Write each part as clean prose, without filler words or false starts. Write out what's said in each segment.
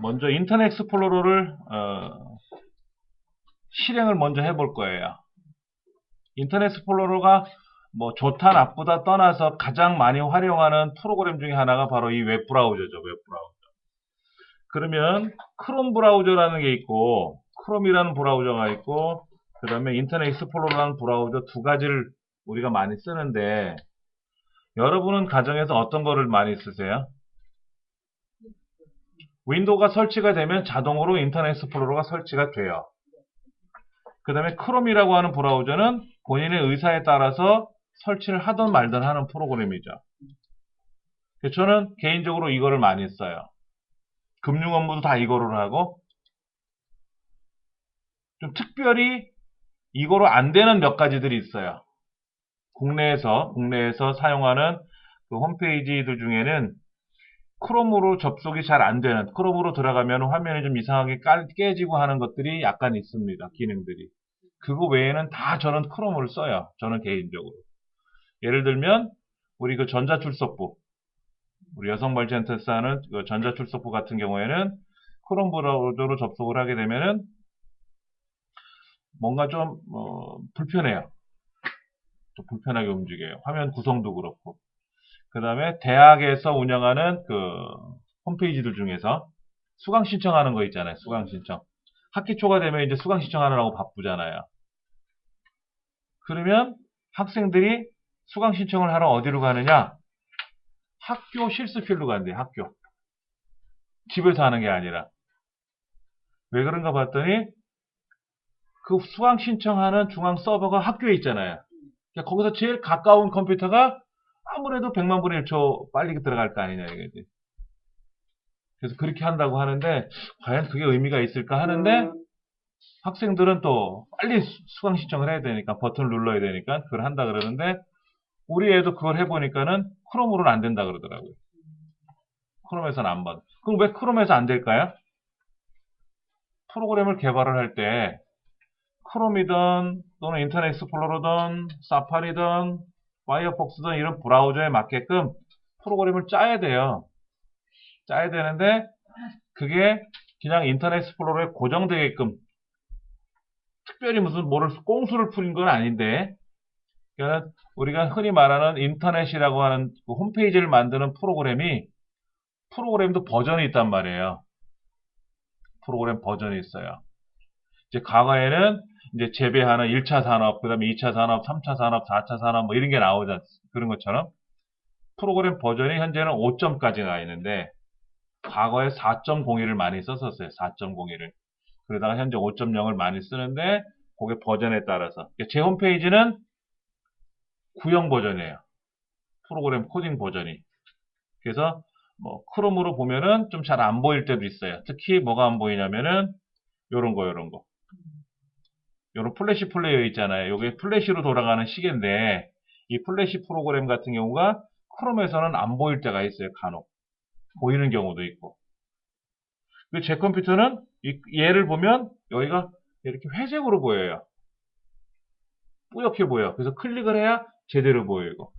먼저 인터넷 익스플로러를 실행을 먼저 해볼 거예요. 인터넷 익스플로러가 뭐 좋다 나쁘다 떠나서 가장 많이 활용하는 프로그램 중에 하나가 바로 이 웹브라우저죠. 웹브라우저. 그러면 크롬 브라우저라는 게 있고 크롬이라는 브라우저가 있고 그 다음에 인터넷 익스플로러라는 브라우저 두 가지를 우리가 많이 쓰는데 여러분은 가정에서 어떤 거를 많이 쓰세요? 윈도우가 설치가 되면 자동으로 인터넷 익스플로러가 설치가 돼요. 그 다음에 크롬이라고 하는 브라우저는 본인의 의사에 따라서 설치를 하든 말든 하는 프로그램이죠. 저는 개인적으로 이거를 많이 써요. 금융 업무도 다 이거로 하고 좀 특별히 이거로 안 되는 몇 가지들이 있어요. 국내에서 사용하는 그 홈페이지들 중에는 크롬으로 접속이 잘 안 되는, 크롬으로 들어가면 화면이 좀 이상하게 깨지고 하는 것들이 약간 있습니다. 기능들이. 그거 외에는 다 저는 크롬을 써요. 저는 개인적으로. 예를 들면 우리 그 전자출석부, 우리 여성발전센터 하는 그 전자출석부 같은 경우에는 크롬 브라우저로 접속을 하게 되면은 뭔가 좀 불편해요. 좀 불편하게 움직여요. 화면 구성도 그렇고. 그 다음에 대학에서 운영하는 그 홈페이지들 중에서 수강 신청하는 거 있잖아요. 수강 신청. 학기 초가 되면 이제 수강 신청하느라고 바쁘잖아요. 그러면 학생들이 수강 신청을 하러 어디로 가느냐? 학교 실습실로 간대요. 학교. 집에서 하는 게 아니라. 왜 그런가 봤더니 그 수강 신청하는 중앙 서버가 학교에 있잖아요. 그러니까 거기서 제일 가까운 컴퓨터가 아무래도 100만 분의 1초 빨리 들어갈 거 아니냐 이거지. 그래서 그렇게 한다고 하는데 과연 그게 의미가 있을까 하는데 학생들은 또 빨리 수강 신청을 해야 되니까 버튼을 눌러야 되니까 그걸 한다 그러는데 우리 애도 그걸 해보니까는 크롬으로는 안 된다 그러더라고요. 크롬에서는 안 받아. 그럼 왜 크롬에서 안 될까요? 프로그램을 개발을 할 때 크롬이든 또는 인터넷 익스플로러든 사파리든 파이어폭스든 이런 브라우저에 맞게끔 프로그램을 짜야 돼요. 짜야 되는데 그게 그냥 인터넷 익스플로러에 고정되게끔 특별히 무슨 뭐를 꽁수를 풀인 건 아닌데 그러니까 우리가 흔히 말하는 인터넷이라고 하는 그 홈페이지를 만드는 프로그램도 버전이 있단 말이에요. 프로그램 버전이 있어요. 이제 과거에는 이제 재배하는 1차 산업, 그 다음에 2차 산업, 3차 산업, 4차 산업 뭐 이런 게 나오지 않습니까? 그런 것처럼 프로그램 버전이 현재는 5점까지 나 있는데 과거에 4.01을 많이 썼었어요. 4.01을. 그러다가 현재 5.0을 많이 쓰는데 그게 버전에 따라서 제 홈페이지는 구형 버전이에요. 프로그램 코딩 버전이. 그래서 뭐 크롬으로 보면은 좀 잘 안 보일 때도 있어요. 특히 뭐가 안 보이냐면은 요런 거. 요런 플래시 플레이어 있잖아요. 요게 플래시로 돌아가는 시계인데 이 플래시 프로그램 같은 경우가 크롬에서는 안 보일 때가 있어요. 간혹. 보이는 경우도 있고. 제 컴퓨터는 얘를 보면 여기가 이렇게 회색으로 보여요. 뿌옇게 보여. 그래서 클릭을 해야 제대로 보이고.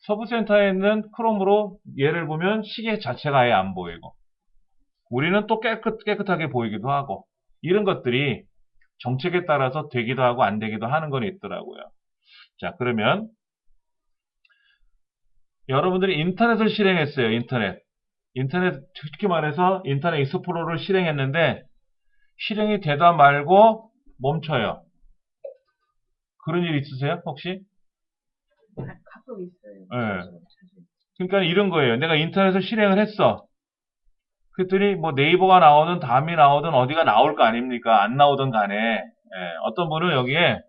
서브센터에 있는 크롬으로 얘를 보면 시계 자체가 아예 안 보이고. 우리는 또 깨끗하게 보이기도 하고. 이런 것들이 정책에 따라서 되기도 하고 안 되기도 하는 건 있더라고요. 자, 그러면 여러분들이 인터넷을 실행했어요. 인터넷 특히 말해서 인터넷 익스플로러를 실행했는데 실행이 되다 말고 멈춰요. 그런 일 있으세요? 혹시? 가끔 있어요. 네. 자주. 그러니까 이런 거예요. 내가 인터넷을 실행을 했어. 그랬더니 뭐 네이버가 나오든 다음이 나오든 어디가 나올 거 아닙니까? 안 나오든 간에. 예, 어떤 분은 여기에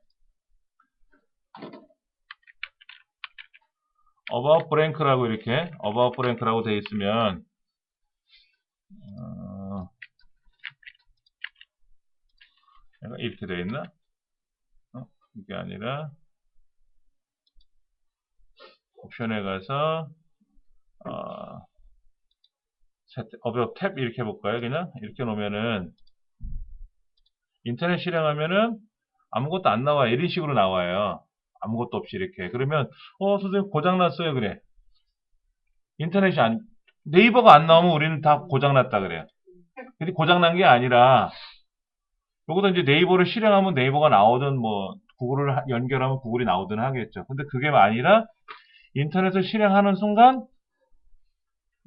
about blank라고 이렇게 about blank라고 되어 있으면 이렇게 되어 있나? 이게 아니라 옵션에 가서 about 탭 이렇게 해볼까요? 그냥 이렇게 놓으면은 인터넷 실행하면은 아무것도 안 나와요. 이런 식으로 나와요. 아무것도 없이 이렇게. 그러면 선생님 고장났어요. 그래. 인터넷이 네이버가 안 나오면 우리는 다 고장났다 그래요. 근데 고장난 게 아니라, 여기다 이제 네이버를 실행하면 네이버가 나오든, 뭐, 구글을 연결하면 구글이 나오든 하겠죠. 근데 그게 아니라, 인터넷을 실행하는 순간,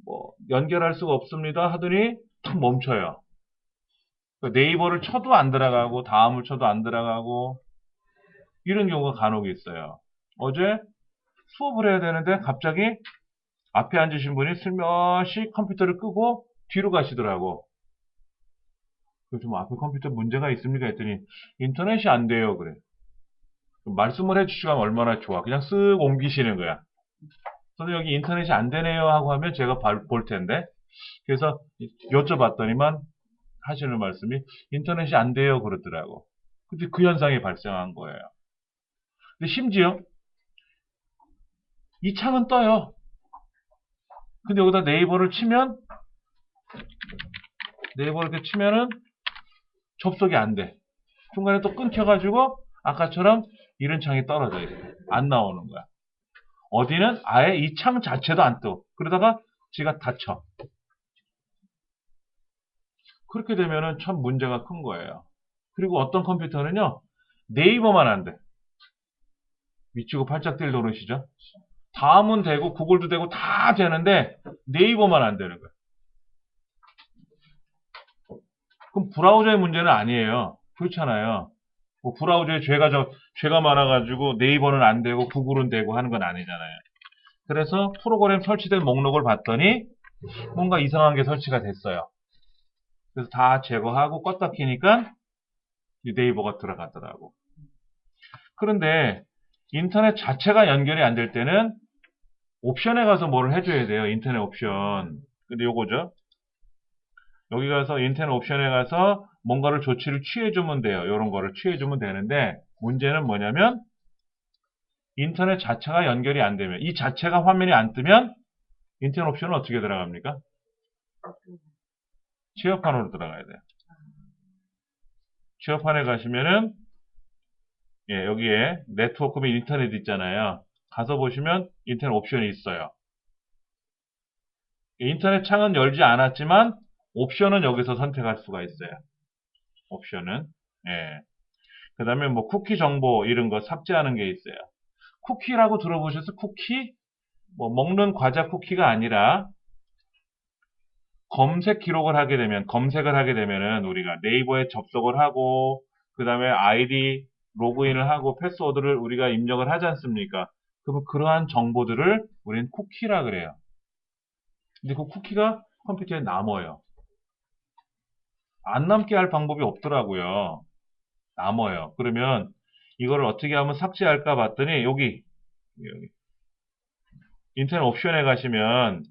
뭐, 연결할 수가 없습니다 하더니, 탁 멈춰요. 그러니까 네이버를 쳐도 안 들어가고, 다음을 쳐도 안 들어가고, 이런 경우가 간혹 있어요. 어제 수업을 해야 되는데, 갑자기 앞에 앉으신 분이 슬며시 컴퓨터를 끄고 뒤로 가시더라고. 그래서 뭐 앞에 컴퓨터 문제가 있습니까? 했더니 인터넷이 안 돼요. 그래. 말씀을 해주시면 얼마나 좋아. 그냥 쓱 옮기시는 거야. 저는 여기 인터넷이 안 되네요 하고 하면 제가 볼 텐데. 그래서 여쭤봤더니만 하시는 말씀이 인터넷이 안 돼요 그러더라고. 근데 그 현상이 발생한 거예요. 근데 심지어 이 창은 떠요. 근데 여기다 네이버를 이렇게 치면은 접속이 안 돼. 중간에 또 끊겨가지고 아까처럼 이런 창이 떨어져 있어. 안 나오는 거야. 어디는 아예 이 창 자체도 안 떠. 그러다가 지가 닫혀. 그렇게 되면은 참 문제가 큰 거예요. 그리고 어떤 컴퓨터는요, 네이버만 안 돼. 미치고 팔짝 뛸 노릇이죠. 다음은 되고 구글도 되고 다 되는데 네이버만 안 되는 거야. 그럼 브라우저의 문제는 아니에요. 그렇잖아요. 뭐 브라우저에 죄가 많아가지고 네이버는 안 되고 구글은 되고 하는 건 아니잖아요. 그래서 프로그램 설치된 목록을 봤더니 뭔가 이상한 게 설치가 됐어요. 그래서 다 제거하고 껐다 키니까 네이버가 들어가더라고. 그런데 인터넷 자체가 연결이 안 될 때는 옵션에 가서 뭘 해줘야 돼요. 인터넷 옵션. 근데 요거죠. 여기 가서 인터넷 옵션에 가서 뭔가를 조치를 취해주면 돼요. 이런 거를 취해주면 되는데 문제는 뭐냐면 인터넷 자체가 연결이 안 되면 이 자체가 화면이 안 뜨면 인터넷 옵션은 어떻게 들어갑니까? 취업판으로 들어가야 돼요. 취업판에 가시면은 여기에 네트워크 및 인터넷 있잖아요. 가서 보시면 인터넷 옵션이 있어요. 인터넷 창은 열지 않았지만 옵션은 여기서 선택할 수가 있어요. 옵션은. 그 다음에 뭐 쿠키 정보 이런 거 삭제하는 게 있어요. 쿠키라고 들어보셔서 쿠키? 뭐 먹는 과자 쿠키가 아니라 검색을 하게 되면은 우리가 네이버에 접속을 하고 그 다음에 아이디 로그인을 하고 패스워드를 우리가 입력을 하지 않습니까? 그러면 그러한 정보들을 우리는 쿠키라 그래요. 근데 그 쿠키가 컴퓨터에 남아요. 안 남게 할 방법이 없더라고요. 남아요. 그러면 이거를 어떻게 하면 삭제할까 봤더니 여기 인터넷 옵션에 가시면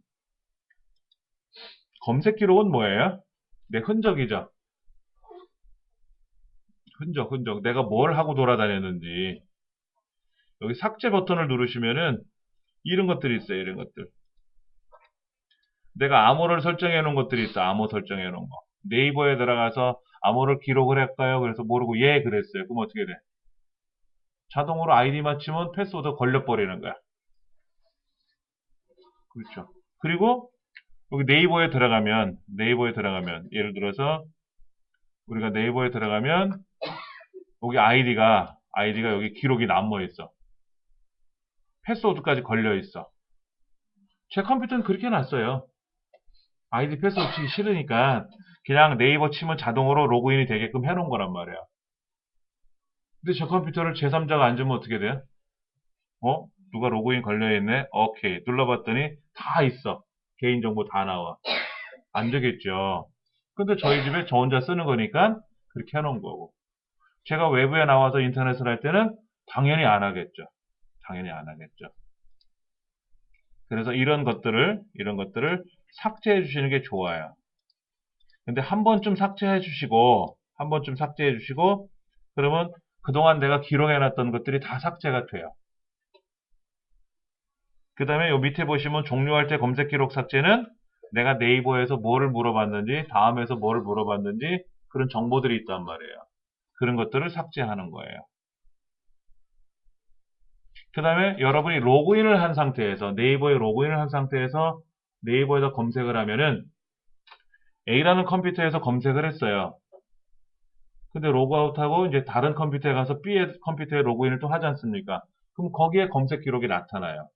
검색 기록은 뭐예요? 내 흔적이죠. 흔적. 내가 뭘 하고 돌아다녔는지. 여기 삭제 버튼을 누르시면은 이런 것들이 있어요. 이런 것들. 내가 암호를 설정해 놓은 것들이 있어. 암호 설정해 놓은 거. 네이버에 들어가서 암호를 기록을 할까요? 그래서 모르고 예 그랬어요. 그럼 어떻게 돼? 자동으로 아이디 맞추면 패스워드 걸려버리는 거야. 그렇죠. 그리고 여기 네이버에 들어가면 예를 들어서 우리가 네이버에 들어가면 여기 아이디가 여기 기록이 남아 있어. 패스워드까지 걸려 있어. 제 컴퓨터는 그렇게 놨어요. 아이디 패스워드 치기 싫으니까 그냥 네이버 치면 자동으로 로그인이 되게끔 해놓은 거란 말이야. 근데 저 컴퓨터를 제3자가 앉으면 어떻게 돼요? 누가 로그인 걸려있네? 오케이. 눌러봤더니 다 있어. 개인정보 다 나와. 안 되겠죠. 근데 저희 집에 저 혼자 쓰는 거니까 그렇게 해놓은 거고. 제가 외부에 나와서 인터넷을 할 때는 당연히 안 하겠죠. 당연히 안 하겠죠. 그래서 이런 것들을 삭제해 주시는 게 좋아요. 근데 한 번쯤 삭제해 주시고, 그러면 그동안 내가 기록해 놨던 것들이 다 삭제가 돼요. 그 다음에 요 밑에 보시면 종료할 때 검색 기록 삭제는 내가 네이버에서 뭐를 물어봤는지, 다음에서 뭐를 물어봤는지 그런 정보들이 있단 말이에요. 그런 것들을 삭제하는 거예요. 그 다음에 여러분이 로그인을 한 상태에서 네이버에 로그인을 한 상태에서 네이버에서 검색을 하면은 A라는 컴퓨터에서 검색을 했어요. 근데 로그아웃하고 이제 다른 컴퓨터에 가서 B의 컴퓨터에 로그인을 또 하지 않습니까? 그럼 거기에 검색 기록이 나타나요.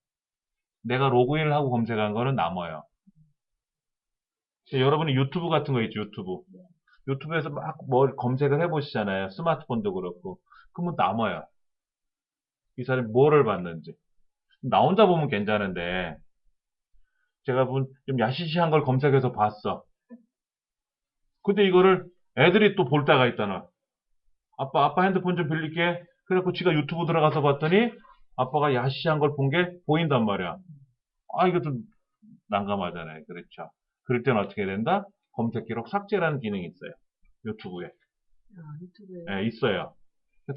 내가 로그인을 하고 검색한 거는 남아요. 여러분이 유튜브 같은 거 있죠, 유튜브. 유튜브에서 막 뭘 검색을 해보시잖아요. 스마트폰도 그렇고. 그러면 남아요. 이 사람이 뭐를 봤는지. 나 혼자 보면 괜찮은데, 제가 좀 야시시한 걸 검색해서 봤어. 근데 이거를 애들이 또 볼 때가 있잖아. 아빠 핸드폰 좀 빌릴게. 그래갖고 지가 유튜브 들어가서 봤더니, 아빠가 야시시한 걸 본 게 보인단 말이야. 아, 이거 좀 난감하잖아요. 그렇죠. 그럴 때는 어떻게 된다? 검색 기록 삭제라는 기능이 있어요. 유튜브에. 유튜브에. 예, 있어요.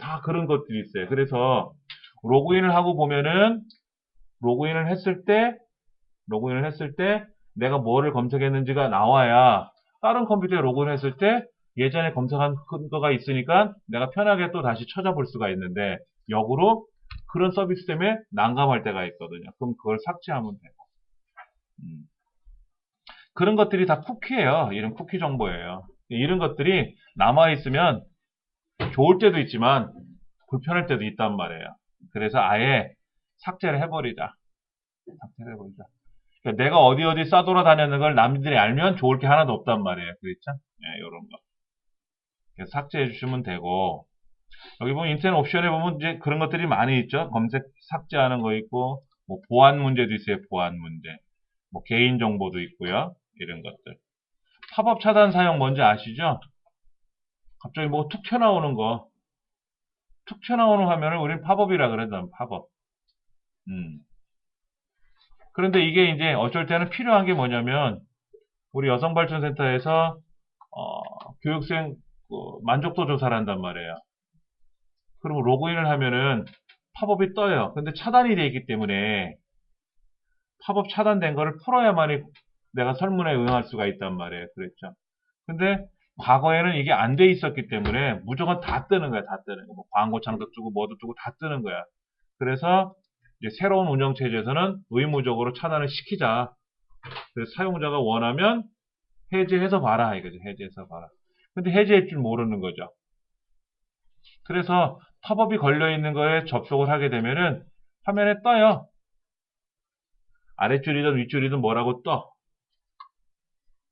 다 그런 것들이 있어요. 그래서 로그인을 하고 보면은 로그인을 했을 때 내가 뭐를 검색했는지가 나와야 다른 컴퓨터에 로그인했을 때 예전에 검색한 거가 있으니까 내가 편하게 또 다시 찾아볼 수가 있는데 역으로 그런 서비스 때문에 난감할 때가 있거든요. 그럼 그걸 삭제하면 되고. 그런 것들이 다 쿠키예요. 이런 쿠키 정보예요. 이런 것들이 남아있으면 좋을 때도 있지만 불편할 때도 있단 말이에요. 그래서 아예 삭제를 해버리자. 그러니까 내가 어디 싸돌아다니는 걸 남들이 알면 좋을 게 하나도 없단 말이에요. 그렇죠? 네, 요런 거. 그래서 삭제해 주시면 되고, 여기 보면 인터넷 옵션에 보면 이제 그런 것들이 많이 있죠. 검색 삭제하는 거 있고, 뭐 보안 문제도 있어요. 보안 문제. 뭐 개인 정보도 있고요. 이런 것들. 팝업 차단 사용 뭔지 아시죠? 갑자기 뭐 툭 튀어나오는 거. 툭 튀어나오는 화면을 우리는 팝업이라 그러잖아. 팝업. 그런데 이게 이제 어쩔 때는 필요한 게 뭐냐면 우리 여성발전센터에서 교육생 만족도 조사를 한단 말이에요. 그러면 로그인을 하면은 팝업이 떠요. 근데 차단이 되어 있기 때문에 팝업 차단된 거를 풀어야만이 내가 설문에 응할 수가 있단 말이에요. 그랬죠. 근데 과거에는 이게 안 돼 있었기 때문에 무조건 다 뜨는 거야. 다 뜨는 거. 뭐 광고창도 뜨고 뭐도 뜨고 다 뜨는 거야. 그래서 이제 새로운 운영체제에서는 의무적으로 차단을 시키자. 그래서 사용자가 원하면 해제해서 봐라 이거죠. 해제해서 봐라. 근데 해제할 줄 모르는 거죠. 그래서 팝업이 걸려있는 거에 접속을 하게 되면은 화면에 떠요. 아랫줄이든 윗줄이든 뭐라고 떠.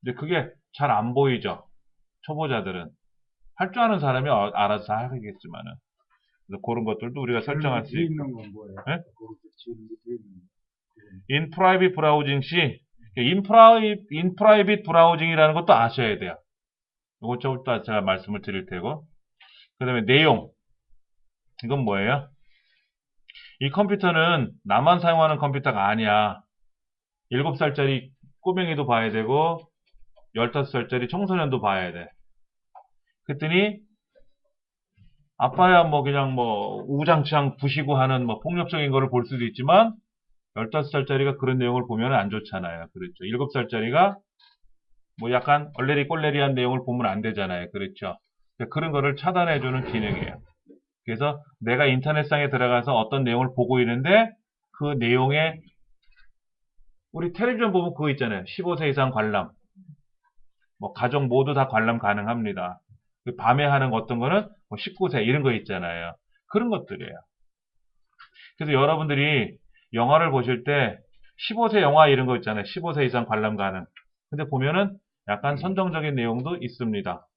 근데 그게 잘 안 보이죠. 초보자들은. 할 줄 아는 사람이 알아서 하겠지만은. 그래서 그런 것들도 우리가 설정할 수 있고. 있는 건 뭐예요? 네? 뒤에 있는 거. In private browsing 시 in private browsing이라는 것도 아셔야 돼요. 이것 좀 이따 제가 말씀을 드릴 테고. 그 다음에 내용. 이건 뭐예요? 이 컴퓨터는 나만 사용하는 컴퓨터가 아니야. 7살짜리 꼬맹이도 봐야 되고 15살짜리 청소년도 봐야 돼. 그랬더니 아빠야 뭐 그냥 뭐 우장창 부시고 하는 뭐 폭력적인 거를 볼 수도 있지만 15살짜리가 그런 내용을 보면 안 좋잖아요. 그렇죠. 7살짜리가 뭐 약간 얼레리 꼴레리한 내용을 보면 안 되잖아요. 그렇죠. 그런 거를 차단해주는 기능이에요. 그래서 내가 인터넷상에 들어가서 어떤 내용을 보고 있는데 그 내용에 우리 텔레비전 보면 그거 있잖아요. 15세 이상 관람. 뭐 가족 모두 다 관람 가능합니다. 밤에 하는 어떤 거는 뭐 19세 이런 거 있잖아요. 그런 것들이에요. 그래서 여러분들이 영화를 보실 때 15세 영화 이런 거 있잖아요. 15세 이상 관람 가능. 근데 보면은 약간 선정적인 내용도 있습니다.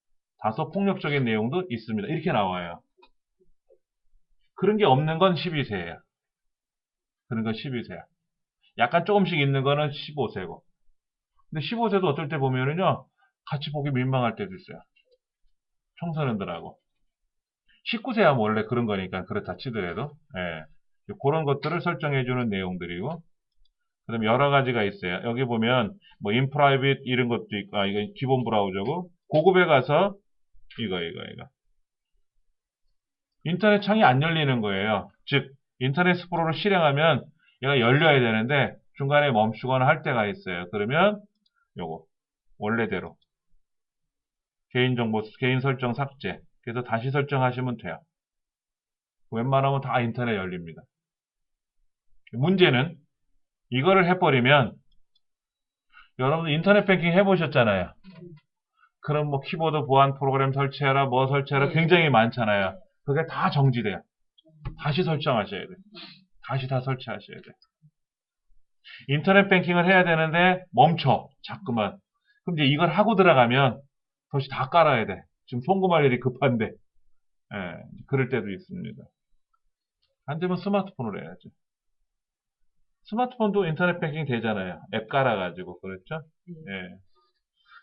다소 폭력적인 내용도 있습니다. 이렇게 나와요. 그런 게 없는 건 12세예요. 그런 건 12세야. 약간 조금씩 있는 거는 15세고. 근데 15세도 어떨 때 보면은요, 같이 보기 민망할 때도 있어요. 청소년들하고. 19세야 원래 그런 거니까, 그렇다 치더라도. 예. 그런 것들을 설정해주는 내용들이고, 그 다음에 여러 가지가 있어요. 여기 보면, 뭐, 인프라이빗 이런 것도 있고, 이거 기본 브라우저고, 고급에 가서, 이거. 인터넷 창이 안 열리는 거예요. 즉, 인터넷 스프로를 실행하면 얘가 열려야 되는데 중간에 멈추거나 할 때가 있어요. 그러면 요거 원래대로 개인정보, 개인 설정 삭제. 그래서 다시 설정하시면 돼요. 웬만하면 다 인터넷 열립니다. 문제는 이거를 해버리면 여러분 인터넷 뱅킹 해보셨잖아요. 그럼 뭐 키보드 보안 프로그램 설치해라, 뭐 설치해라 네. 굉장히 많잖아요. 그게 다 정지돼요. 다시 설정하셔야 돼요. 다시 다 설치하셔야 돼요. 인터넷 뱅킹을 해야 되는데 멈춰. 자꾸만. 그럼 이제 이걸 하고 들어가면 다시 다 깔아야 돼. 지금 송금할 일이 급한데. 예, 그럴 때도 있습니다. 안 되면 스마트폰으로 해야죠. 스마트폰도 인터넷 뱅킹 되잖아요. 앱 깔아가지고. 그렇죠? 예.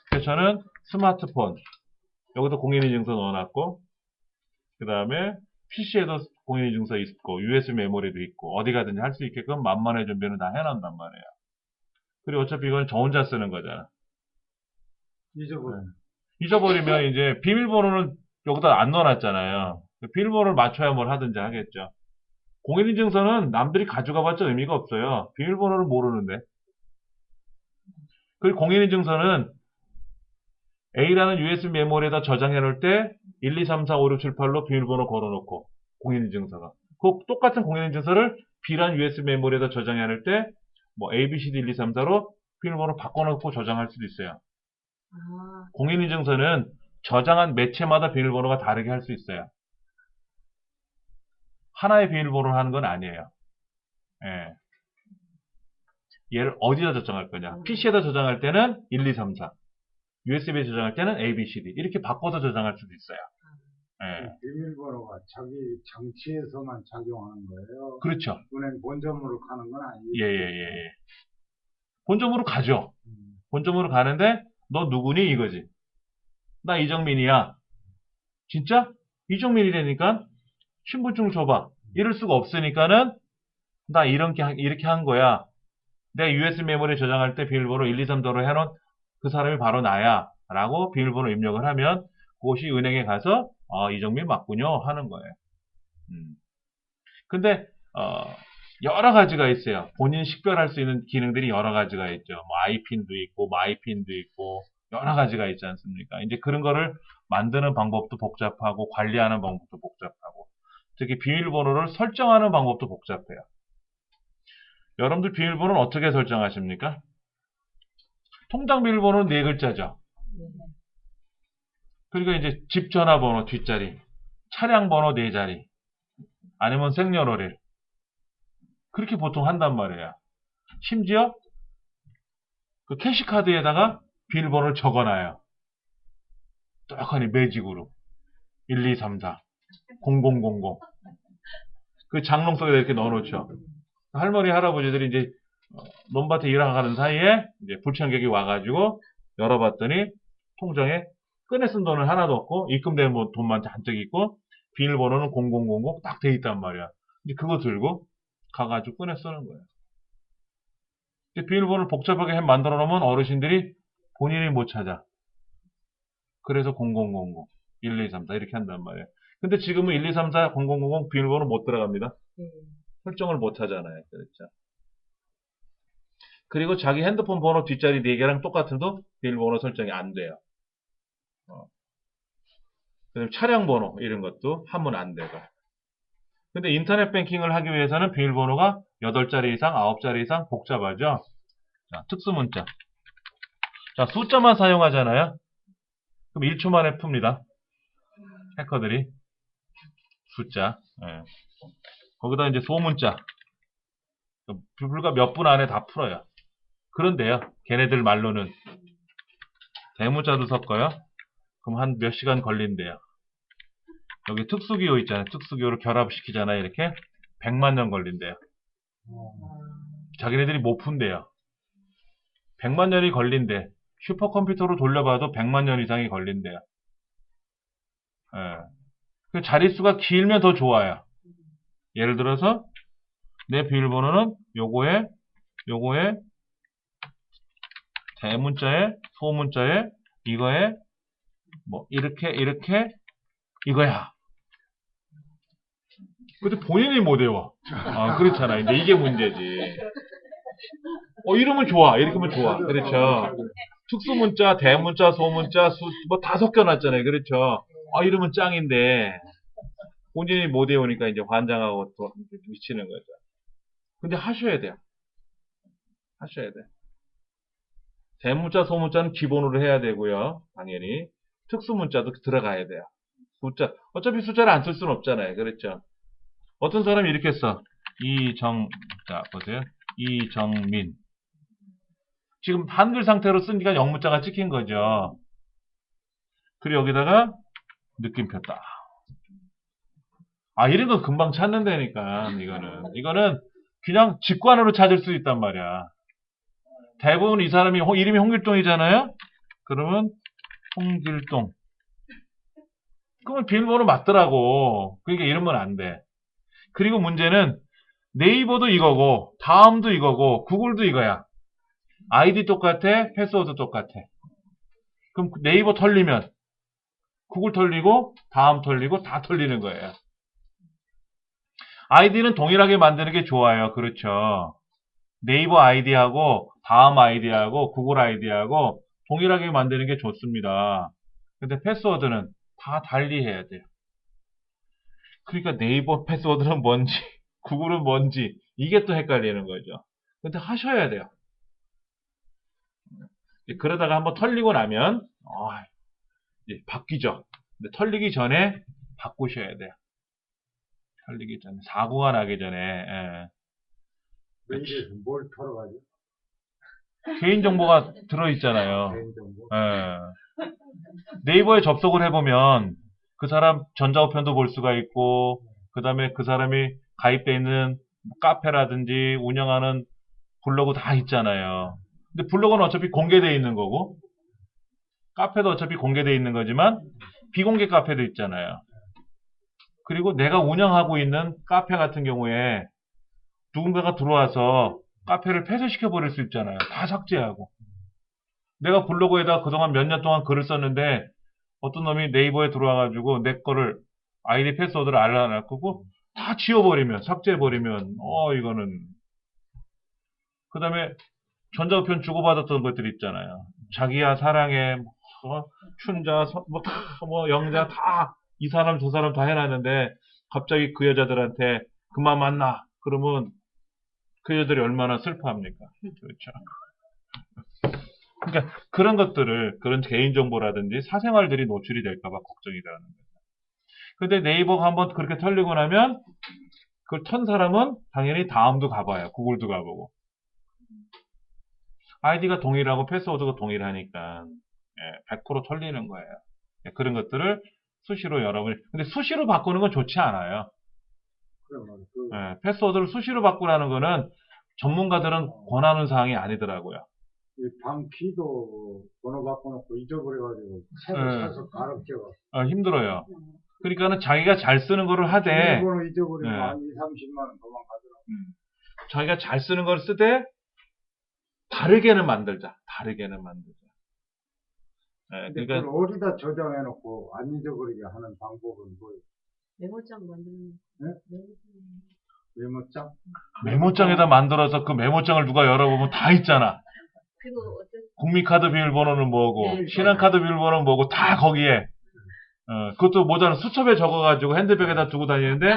그래서 저는 스마트폰, 여기도 공인인증서 넣어놨고, 그 다음에 PC에도 공인인증서 있고, USB 메모리도 있고, 어디 가든지 할 수 있게끔 만만의 준비는 다 해놓는단 말이에요. 그리고 어차피 이건 저 혼자 쓰는 거잖아. 잊어버려. 잊어버리면 이제 비밀번호는 여기다 안 넣어놨잖아요. 비밀번호를 맞춰야 뭘 하든지 하겠죠. 공인인증서는 남들이 가져가봤자 의미가 없어요. 비밀번호를 모르는데. 그리고 공인인증서는 A라는 USB 메모리에다 저장해 놓을 때 1, 2, 3, 4, 5, 6, 7, 8로 비밀번호 걸어놓고 공인인증서가 그 똑같은 공인인증서를 B라는 USB 메모리에다 저장해 놓을 때 뭐 A, B, C, D, 1, 2, 3, 4로 비밀번호 바꿔놓고 저장할 수도 있어요. 아, 공인인증서는 저장한 매체마다 비밀번호가 다르게 할 수 있어요. 하나의 비밀번호를 하는 건 아니에요. 예. 얘를 어디다 저장할 거냐. PC에다 저장할 때는 1, 2, 3, 4. USB에 저장할 때는 A, B, C, D. 이렇게 바꿔서 저장할 수도 있어요. 예. 비밀번호가 자기 장치에서만 작용하는 거예요. 그렇죠. 은행 본점으로 가는 건 아니에요. 예. 본점으로 가죠. 음. 본점으로 가는데, 너 누구니? 이거지. 나 이정민이야. 진짜? 이정민이라니까? 신분증 줘봐. 이럴 수가 없으니까는, 나 이렇게 한 거야. 내 USB 메모리에 저장할 때 비밀번호 1, 2, 3, 4로 해놓은 그 사람이 바로 나야. 라고 비밀번호 입력을 하면, 그것이 은행에 가서, 이정민 맞군요. 하는 거예요. 근데, 여러 가지가 있어요. 본인 식별할 수 있는 기능들이 여러 가지가 있죠. 뭐, 아이핀도 있고, 마이핀도 있고, 여러 가지가 있지 않습니까? 이제 그런 거를 만드는 방법도 복잡하고, 관리하는 방법도 복잡하고, 특히 비밀번호를 설정하는 방법도 복잡해요. 여러분들 비밀번호는 어떻게 설정하십니까? 통장 비밀번호는 4글자죠. 네. 그리고 이제 집 전화번호 뒷자리, 차량 번호 4자리, 아니면 생년월일. 그렇게 보통 한단 말이에요. 심지어 그 캐시카드에다가 비밀번호를 적어놔요. 떡하니 매직으로 1, 2, 3, 4, 0000. 그 장롱 속에다 이렇게 넣어놓죠. 할머니 할아버지들이 이제 논밭에 일하러 가는 사이에 이제 불청객이 와가지고 열어봤더니 통장에 꺼내 쓴 돈은 하나도 없고 입금된 돈만 잔뜩 있고 비밀번호는 0000 딱 돼 있단 말이야. 이제 그거 들고 가가지고 꺼내 쓰는 거예요. 비밀번호를 복잡하게 만들어 놓으면 어르신들이 본인이 못 찾아. 그래서 0000, 1, 2, 3, 4 이렇게 한단 말이에요. 근데 지금은 1, 2, 3, 4, 0000 비밀번호 못 들어갑니다. 네. 설정을 못 하잖아요. 그렇죠. 그리고 자기 핸드폰 번호 뒷자리 4개랑 똑같은도 비밀번호 설정이 안 돼요. 그다음에 차량 번호 이런 것도 하면 안 되고. 근데 인터넷 뱅킹을 하기 위해서는 비밀번호가 8자리 이상, 9자리 이상 복잡하죠. 자, 특수문자. 자, 숫자만 사용하잖아요. 그럼 1초 만에 풉니다. 해커들이. 숫자. 예. 거기다 이제 소문자. 불과 몇 분 안에 다 풀어요. 그런데요, 걔네들 말로는 대문자도 섞어요. 그럼 한 몇 시간 걸린대요. 여기 특수기호 있잖아요. 특수기호를 결합시키잖아요. 이렇게 100만 년 걸린대요. 자기네들이 못 푼대요. 100만 년이 걸린대. 슈퍼컴퓨터로 돌려봐도 100만 년 이상이 걸린대요. 예. 그 자릿수가 길면 더 좋아요. 예를 들어서 내 비밀번호는 요거에 대문자에 소문자에 이거에 뭐 이렇게 이거야. 근데 본인이 못 외워. 그렇잖아. 이제 이게 문제지. 이러면 좋아. 이렇게 하면 좋아. 그렇죠. 특수문자, 대문자, 소문자, 뭐 다 섞여놨잖아요. 그렇죠. 이러면 짱인데 본인이 못 외우니까 이제 환장하고 또 미치는 거죠. 근데 하셔야 돼요. 하셔야 돼. 대문자, 소문자는 기본으로 해야 되고요. 당연히. 특수문자도 들어가야 돼요. 숫자. 어차피 숫자를 안 쓸 수는 없잖아요. 그렇죠? 어떤 사람이 이렇게 써. 자, 보세요. 이정민. 지금 한글 상태로 쓰니까 영문자가 찍힌 거죠. 그리고 여기다가 느낌표 딱. 이런 거 금방 찾는다니까, 이거는 그냥 직관으로 찾을 수 있단 말이야. 대부분 이 사람이 이름이 홍길동이잖아요? 그러면 홍길동. 그러면 비밀번호 맞더라고. 그러니까 이러면 안 돼. 그리고 문제는 네이버도 이거고, 다음도 이거고, 구글도 이거야. 아이디 똑같아, 패스워드 똑같아. 그럼 네이버 털리면 구글 털리고, 다음 털리고, 다 털리는 거예요. 아이디는 동일하게 만드는 게 좋아요. 그렇죠. 네이버 아이디하고, 다음 아이디하고, 구글 아이디하고, 동일하게 만드는 게 좋습니다. 근데 패스워드는 다 달리 해야 돼요. 그러니까 네이버 패스워드는 뭔지, 구글은 뭔지, 이게 또 헷갈리는 거죠. 근데 하셔야 돼요. 그러다가 한번 털리고 나면, 이제 바뀌죠. 근데 털리기 전에 바꾸셔야 돼요. 털리기 전에. 사고가 나기 전에. 예. 메일에서 뭘 털어가죠? 개인정보가 들어있잖아요. 개인정보. 예. 네이버에 접속을 해보면 그 사람 전자우편도 볼 수가 있고, 그 다음에 그 사람이 가입되어 있는 카페라든지 운영하는 블로그 다 있잖아요. 근데 블로그는 어차피 공개되어 있는 거고, 카페도 어차피 공개되어 있는 거지만, 비공개 카페도 있잖아요. 그리고 내가 운영하고 있는 카페 같은 경우에 누군가가 들어와서 카페를 폐쇄시켜 버릴 수 있잖아요. 다 삭제하고. 내가 블로그에다 그동안 몇 년 동안 글을 썼는데 어떤 놈이 네이버에 들어와가지고 내 거를 아이디 패스워드를 알아놨고 다 지워버리면, 삭제해버리면 이거는. 그 다음에 전자우편 주고받았던 것들 있잖아요. 자기야 사랑해, 춘자, 영자 다 이 사람 저 사람 다 해놨는데 갑자기 그 여자들한테 그만 만나. 그러면 그 여자들이 얼마나 슬퍼합니까? 그렇죠. 그러니까 그런 것들을, 그런 개인정보라든지 사생활들이 노출이 될까봐 걱정이 되는 거죠. 근데 네이버가 한번 그렇게 털리고 나면 그걸 턴 사람은 당연히 다음도 가봐요. 구글도 가보고. 아이디가 동일하고 패스워드가 동일하니까 100% 털리는 거예요. 그런 것들을 수시로 여러분이, 근데 수시로 바꾸는 건 좋지 않아요. 패스워드를 수시로 바꾸라는 거는 전문가들은 권하는 사항이 아니더라고요. 이 방키도 번호 바꿔놓고 잊어버려가지고 새로 사서 가르쳐. 힘들어요. 그러니까는 자기가 잘 쓰는 거를 하되, 번호 잊어버리면 한 2, 30만 원 도망가더라고. 자기가 잘 쓰는 걸 쓰되 다르게는 만들자. 근데 그러니까 그걸 어디다 저장해놓고 안 잊어버리게 하는 방법은 뭐예요? 메모장 만드는. 네? 메모장? 메모장에다 만들어서 그 메모장을 누가 열어보면 다 있잖아. 그리고 어쨌든 국민카드 비밀번호는 뭐고, 네. 신한카드 비밀번호는 뭐고, 다 거기에. 그것도 모자는 수첩에 적어가지고 핸드백에다 두고 다니는데,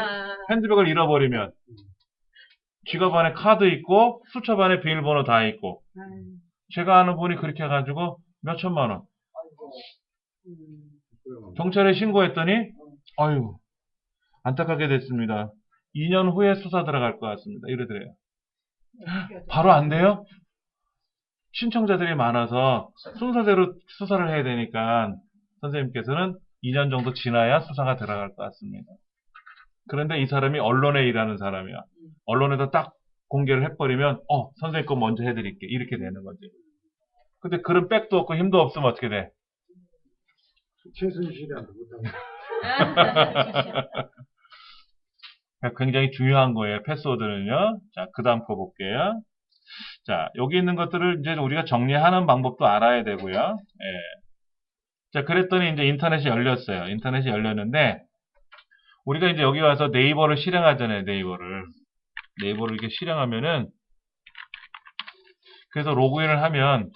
핸드백을 잃어버리면, 지갑 안에 카드 있고, 수첩 안에 비밀번호 다 있고. 제가 아는 분이 그렇게 해가지고, 몇 천만 원. 경찰에 신고했더니, 아유, 안타깝게 됐습니다. 2년 후에 수사 들어갈 것 같습니다. 이러더래요. 바로 안 돼요? 신청자들이 많아서 순서대로 수사를 해야 되니까 선생님께서는 2년 정도 지나야 수사가 들어갈 것 같습니다. 그런데 이 사람이 언론에 일하는 사람이야. 언론에다 딱 공개를 해버리면 선생님 거 먼저 해드릴게. 이렇게 되는 거지. 근데 그런 백도 없고 힘도 없으면 어떻게 돼? 최순실한테 못하고. 굉장히 중요한 거예요. 패스워드는요. 자, 그 다음 거 볼게요. 자, 여기 있는 것들을 이제 우리가 정리하는 방법도 알아야 되고요. 자, 그랬더니 이제 인터넷이 열렸어요. 인터넷이 열렸는데, 우리가 이제 여기 와서 네이버를 실행하잖아요. 네이버를 이렇게 실행하면은, 그래서 로그인을 하면,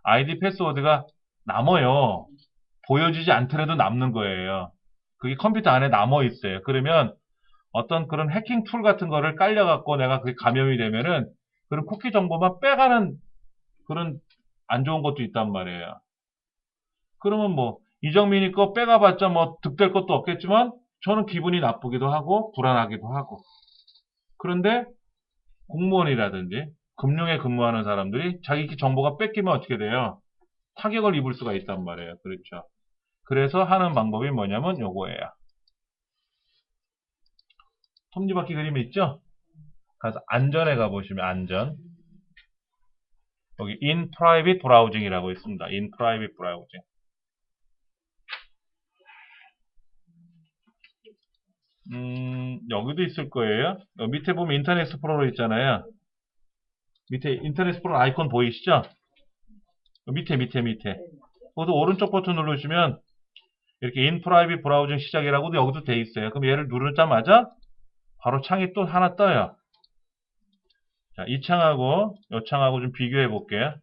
아이디 패스워드가 남아요. 보여주지 않더라도 남는 거예요. 그게 컴퓨터 안에 남아 있어요. 그러면, 어떤 그런 해킹 툴 같은 거를 깔려갖고 내가 그게 감염이 되면은, 그런 쿠키 정보만 빼가는 그런 안 좋은 것도 있단 말이에요. 그러면 뭐 이정민이 거 빼가봤자 뭐 득될 것도 없겠지만 저는 기분이 나쁘기도 하고 불안하기도 하고. 그런데 공무원이라든지 금융에 근무하는 사람들이 자기 정보가 뺏기면 어떻게 돼요? 타격을 입을 수가 있단 말이에요. 그렇죠. 그래서 하는 방법이 뭐냐면 요거예요. 톱니바퀴 그림이 있죠? 가서 안전에 가보시면 안전. 여기 in private browsing이라고 있습니다. in private browsing. 여기도 있을 거예요. 밑에 보면 인터넷 익스플로러 있잖아요. 밑에 인터넷 익스플로러 아이콘 보이시죠? 밑에. 거기서 오른쪽 버튼 누르시면 이렇게 in private browsing 시작이라고도 여기도 돼 있어요. 그럼 얘를 누르자마자 바로 창이 또 하나 떠요. 자, 이 창하고 이 창하고 좀 비교해 볼게요.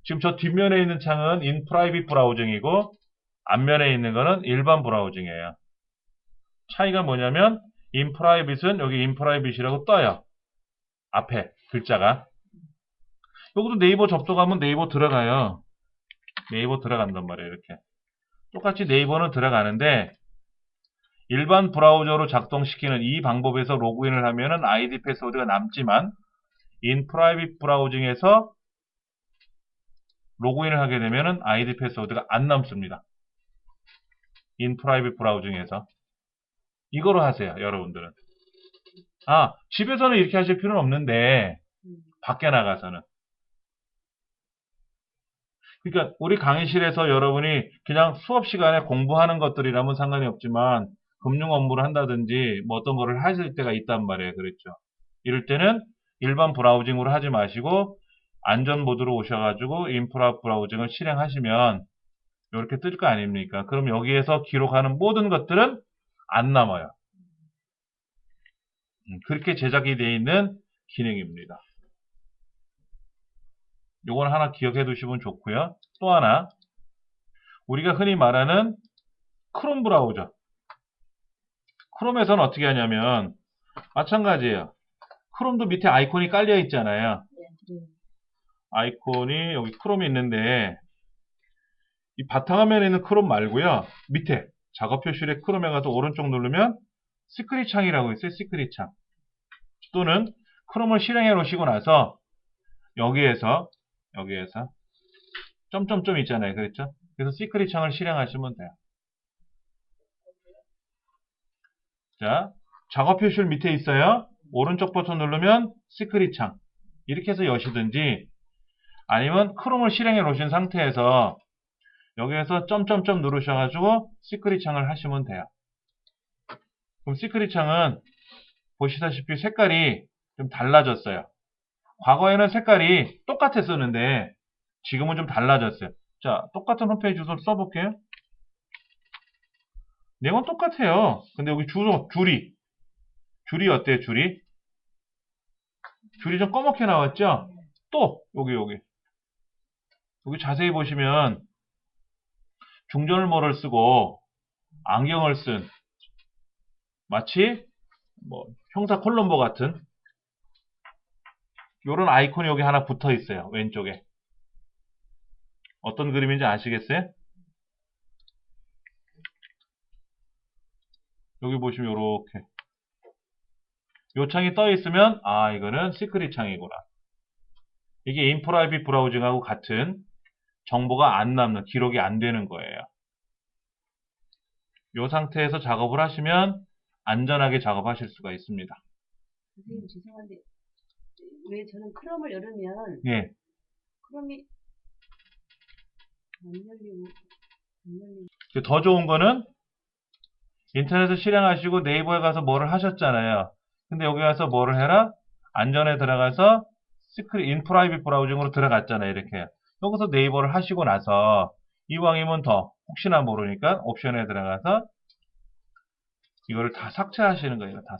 지금 저 뒷면에 있는 창은 in private browsing이고 앞면에 있는 거는 일반 브라우징이에요. 차이가 뭐냐면 in private은 여기 in private이라고 떠요. 앞에 글자가. 여기도 네이버 접속하면 네이버 들어가요. 네이버 들어간단 말이에요. 이렇게. 똑같이 네이버는 들어가는데 일반 브라우저로 작동시키는 이 방법에서 로그인을 하면은 아이디 패스워드가 남지만 in private 브라우징에서 로그인을 하게 되면은 아이디 패스워드가 안 남습니다. in private 브라우징에서. 이거로 하세요, 여러분들은. 집에서는 이렇게 하실 필요는 없는데 밖에 나가서는. 그러니까 우리 강의실에서 여러분이 그냥 수업 시간에 공부하는 것들이라면 상관이 없지만 금융 업무를 한다든지 뭐 어떤 거를 하실 때가 있단 말이에요. 그렇죠. 이럴 때는 일반 브라우징으로 하지 마시고 안전 모드로 오셔가지고 인프라 브라우징을 실행하시면 이렇게 뜰 거 아닙니까? 그럼 여기에서 기록하는 모든 것들은 안 남아요. 그렇게 제작이 되어 있는 기능입니다. 요건 하나 기억해 두시면 좋고요. 또 하나 우리가 흔히 말하는 크롬 브라우저. 크롬에서는 어떻게 하냐면 마찬가지예요. 크롬도 밑에 아이콘이 깔려 있잖아요. 아이콘이 여기 크롬이 있는데 이 바탕화면에 있는 크롬 말고요. 밑에 작업 표시에 크롬에 가서 오른쪽 누르면 시크릿 창이라고 있어요. 시크릿 창. 또는 크롬을 실행해 놓으시고 나서 여기에서 점점점 있잖아요. 그렇죠? 그래서 시크릿 창을 실행하시면 돼요. 자, 작업 표시를 밑에 있어요. 오른쪽 버튼 누르면 시크릿 창. 이렇게 해서 여시든지 아니면 크롬을 실행해 놓으신 상태에서 여기에서 점점점 누르셔가지고 시크릿 창을 하시면 돼요. 그럼 시크릿 창은 보시다시피 색깔이 좀 달라졌어요. 과거에는 색깔이 똑같았었는데 지금은 좀 달라졌어요. 자, 똑같은 홈페이지 주소를 써볼게요. 내용은 똑같아요. 근데 여기 주소, 줄이 어때요? 줄이 좀 검게 나왔죠? 또 여기 자세히 보시면 중절모를 쓰고 안경을 쓴 마치 뭐 형사 콜럼보 같은 요런 아이콘이 여기 하나 붙어 있어요. 왼쪽에. 어떤 그림인지 아시겠어요? 여기 보시면 요렇게 요 창이 떠 있으면 이거는 시크릿 창이구나. 이게 인프라이빗 브라우징하고 같은 정보가 안 남는, 기록이 안 되는 거예요. 요 상태에서 작업을 하시면 안전하게 작업하실 수가 있습니다. 선생님 죄송한데 왜 저는 크롬을 열으면 예. 크롬이 안 열리고 더 좋은 거는 인터넷을 실행하시고 네이버에 가서 뭐를 하셨잖아요. 근데 여기 가서 뭐를 해라? 안전에 들어가서 시크릿 인프라이빗 브라우징으로 들어갔잖아요. 이렇게. 여기서 네이버를 하시고 나서 이왕이면 더 혹시나 모르니까 옵션에 들어가서 이거를 다 삭제하시는 거예요. 다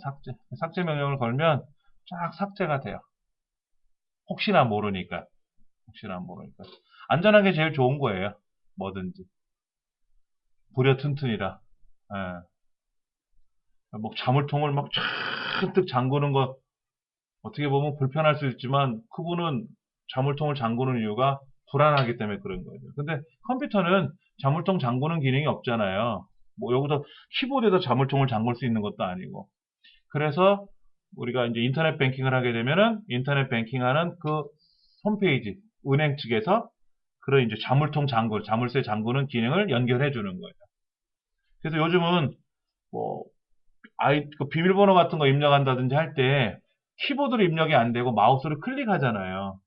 삭제 명령을 걸면 쫙 삭제가 돼요. 혹시나 모르니까. 안전한 게 제일 좋은 거예요. 뭐든지. 부려 튼튼이라. 뭐 자물통을 막 잔뜩 잠그는 거 어떻게 보면 불편할 수 있지만 그분은 자물통을 잠그는 이유가 불안하기 때문에 그런 거죠. 근데 컴퓨터는 자물통 잠그는 기능이 없잖아요. 뭐 여기서 키보드에서 자물통을 잠글 수 있는 것도 아니고. 그래서 우리가 이제 인터넷 뱅킹을 하게 되면은 인터넷 뱅킹하는 그 홈페이지 은행 측에서 그런 이제 자물통 잠글, 자물쇠 잠그는 기능을 연결해 주는 거예요. 그래서 요즘은 뭐 그 비밀번호 같은 거 입력한다든지 할 때 키보드로 입력이 안 되고 마우스로 클릭하잖아요.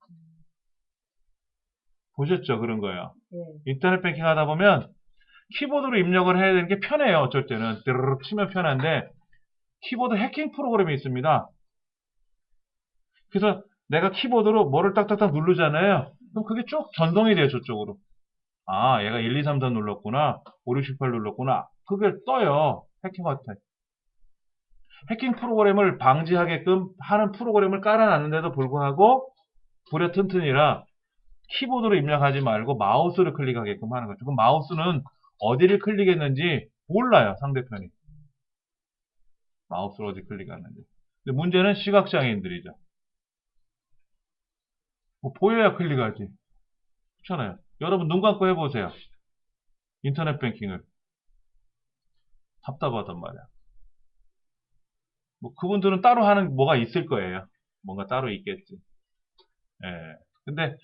보셨죠? 그런 거예요. 네. 인터넷 뱅킹 하다 보면 키보드로 입력을 해야 되는 게 편해요. 어쩔 때는 드르륵 치면 편한데 키보드 해킹 프로그램이 있습니다. 그래서 내가 키보드로 뭐를 딱딱딱 누르잖아요. 그럼 그게 쭉 전송이 돼요. 저쪽으로. 아, 얘가 1, 2, 3, 4 눌렀구나. 5, 6, 7, 8 눌렀구나. 그게 떠요. 해킹한테. 해킹 프로그램을 방지하게끔 하는 프로그램을 깔아놨는데도 불구하고 불에 튼튼이라 키보드로 입력하지 말고 마우스를 클릭하게끔 하는 거죠. 그럼 마우스는 어디를 클릭했는지 몰라요. 상대편이. 마우스를 어디 클릭했는지. 근데 문제는 시각장애인들이죠. 뭐 보여야 클릭하지. 그렇잖아요. 여러분 눈 감고 해보세요. 인터넷 뱅킹을. 답답하단 말이야. 뭐 그분들은 따로 하는 뭐가 있을 거예요. 뭔가 따로 있겠지. 예. 근데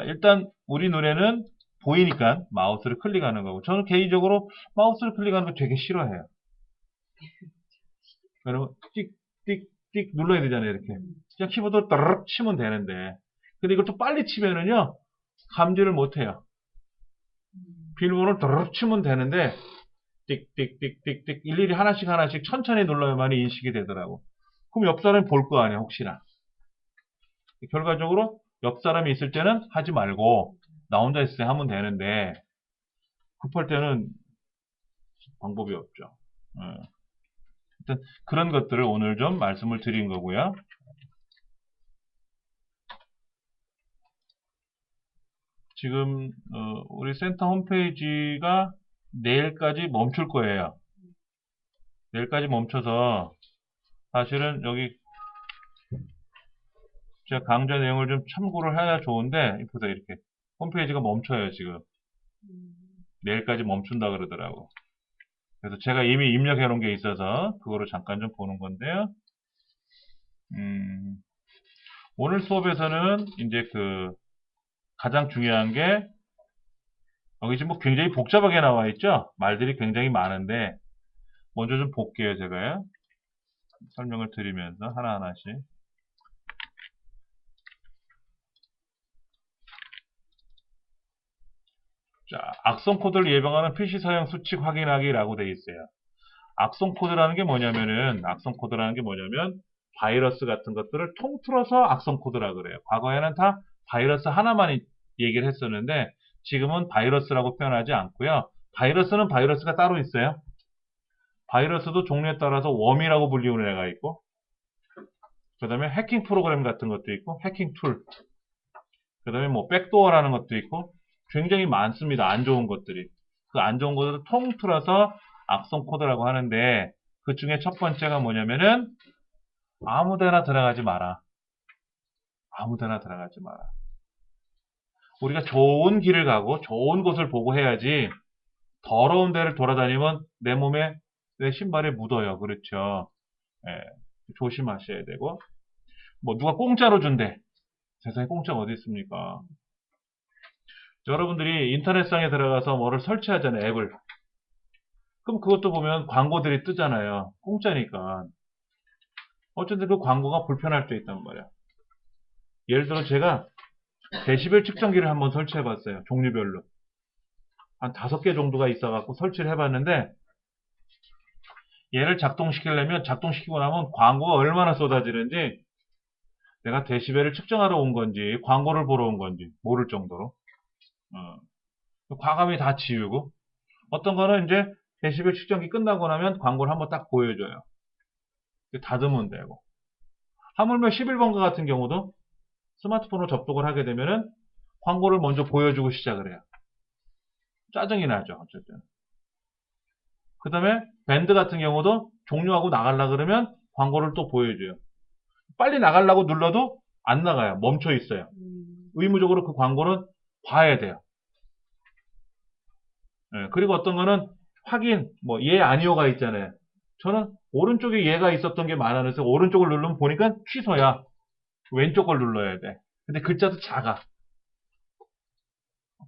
일단 우리 눈에는 보이니까 마우스를 클릭하는 거고 저는 개인적으로 마우스를 클릭하는 거 되게 싫어해요. 그러면 띡띡띡 눌러야 되잖아요. 이렇게 그냥 키보드로 따르륵 치면 되는데 근데 이걸 또 빨리 치면은요 감지를 못해요. 비밀번호를 따르륵 치면 되는데 띡띡띡띡띡 일일이 하나씩 천천히 눌러야만이 인식이 되더라고. 그럼 옆 사람이 볼 거 아니야 혹시나. 결과적으로 옆 사람이 있을 때는 하지 말고 나 혼자 있을 때 하면 되는데 급할 때는 방법이 없죠. 일단 그런 것들을 오늘 좀 말씀을 드린 거고요. 지금 우리 센터 홈페이지가 내일까지 멈출 거예요. 내일까지 멈춰서 사실은 여기 제가 강좌 내용을 좀 참고를 해야 좋은데 보세요. 이렇게 홈페이지가 멈춰요. 지금 내일까지 멈춘다 그러더라고. 그래서 제가 이미 입력해 놓은 게 있어서 그거를 잠깐 좀 보는 건데요. 오늘 수업에서는 이제 가장 중요한 게 여기 지금 뭐 굉장히 복잡하게 나와 있죠? 말들이 굉장히 많은데 먼저 좀 볼게요. 제가요. 설명을 드리면서 하나하나씩. 자, 악성 코드를 예방하는 PC 사용 수칙 확인하기라고 되어 있어요. 악성 코드라는 게 뭐냐면 바이러스 같은 것들을 통틀어서 악성 코드라 그래요. 과거에는 다 바이러스 하나만 얘기를 했었는데 지금은 바이러스라고 표현하지 않고요. 바이러스는 바이러스가 따로 있어요. 바이러스도 종류에 따라서 웜이라고 불리우는 애가 있고 그 다음에 해킹 프로그램 같은 것도 있고 해킹 툴 그 다음에 뭐 백도어라는 것도 있고 굉장히 많습니다. 안 좋은 것들이. 그 안 좋은 것들을 통틀어서 악성 코드라고 하는데 그 중에 첫 번째가 뭐냐면은 아무데나 들어가지 마라. 아무데나 들어가지 마라. 우리가 좋은 길을 가고 좋은 곳을 보고 해야지 더러운 데를 돌아다니면 내 몸에 내 신발에 묻어요. 그렇죠. 예, 조심하셔야 되고 뭐 누가 공짜로 준대. 세상에 공짜가 어디 있습니까? 여러분들이 인터넷상에 들어가서 뭐를 설치하잖아요. 앱을. 그럼 그것도 보면 광고들이 뜨잖아요. 공짜니까. 어쨌든 그 광고가 불편할 때 있단 말이야. 예를 들어 제가 데시벨 측정기를 한번 설치해 봤어요. 종류별로. 한 5개 정도가 있어갖고 설치를 해봤는데 얘를 작동시키려면 작동시키고 나면 광고가 얼마나 쏟아지는지 내가 데시벨을 측정하러 온 건지 광고를 보러 온 건지 모를 정도로 과감히 다 지우고 어떤 거는 이제 데시벨 측정기 끝나고 나면 광고를 한번 딱 보여줘요. 닫으면 되고 하물며 11번가 같은 경우도 스마트폰으로 접속을 하게 되면은 광고를 먼저 보여주고 시작을 해요. 짜증이 나죠. 어쨌든. 그 다음에 밴드 같은 경우도 종료하고 나가려 그러면 광고를 또 보여줘요. 빨리 나가려고 눌러도 안 나가요. 멈춰 있어요. 의무적으로 그 광고는 봐야 돼요. 예, 그리고 어떤 거는 확인, 뭐, 예, 아니요가 있잖아요. 저는 오른쪽에 예가 있었던 게 많아서 오른쪽을 누르면 보니까 취소야. 왼쪽 걸 눌러야 돼. 근데 글자도 작아.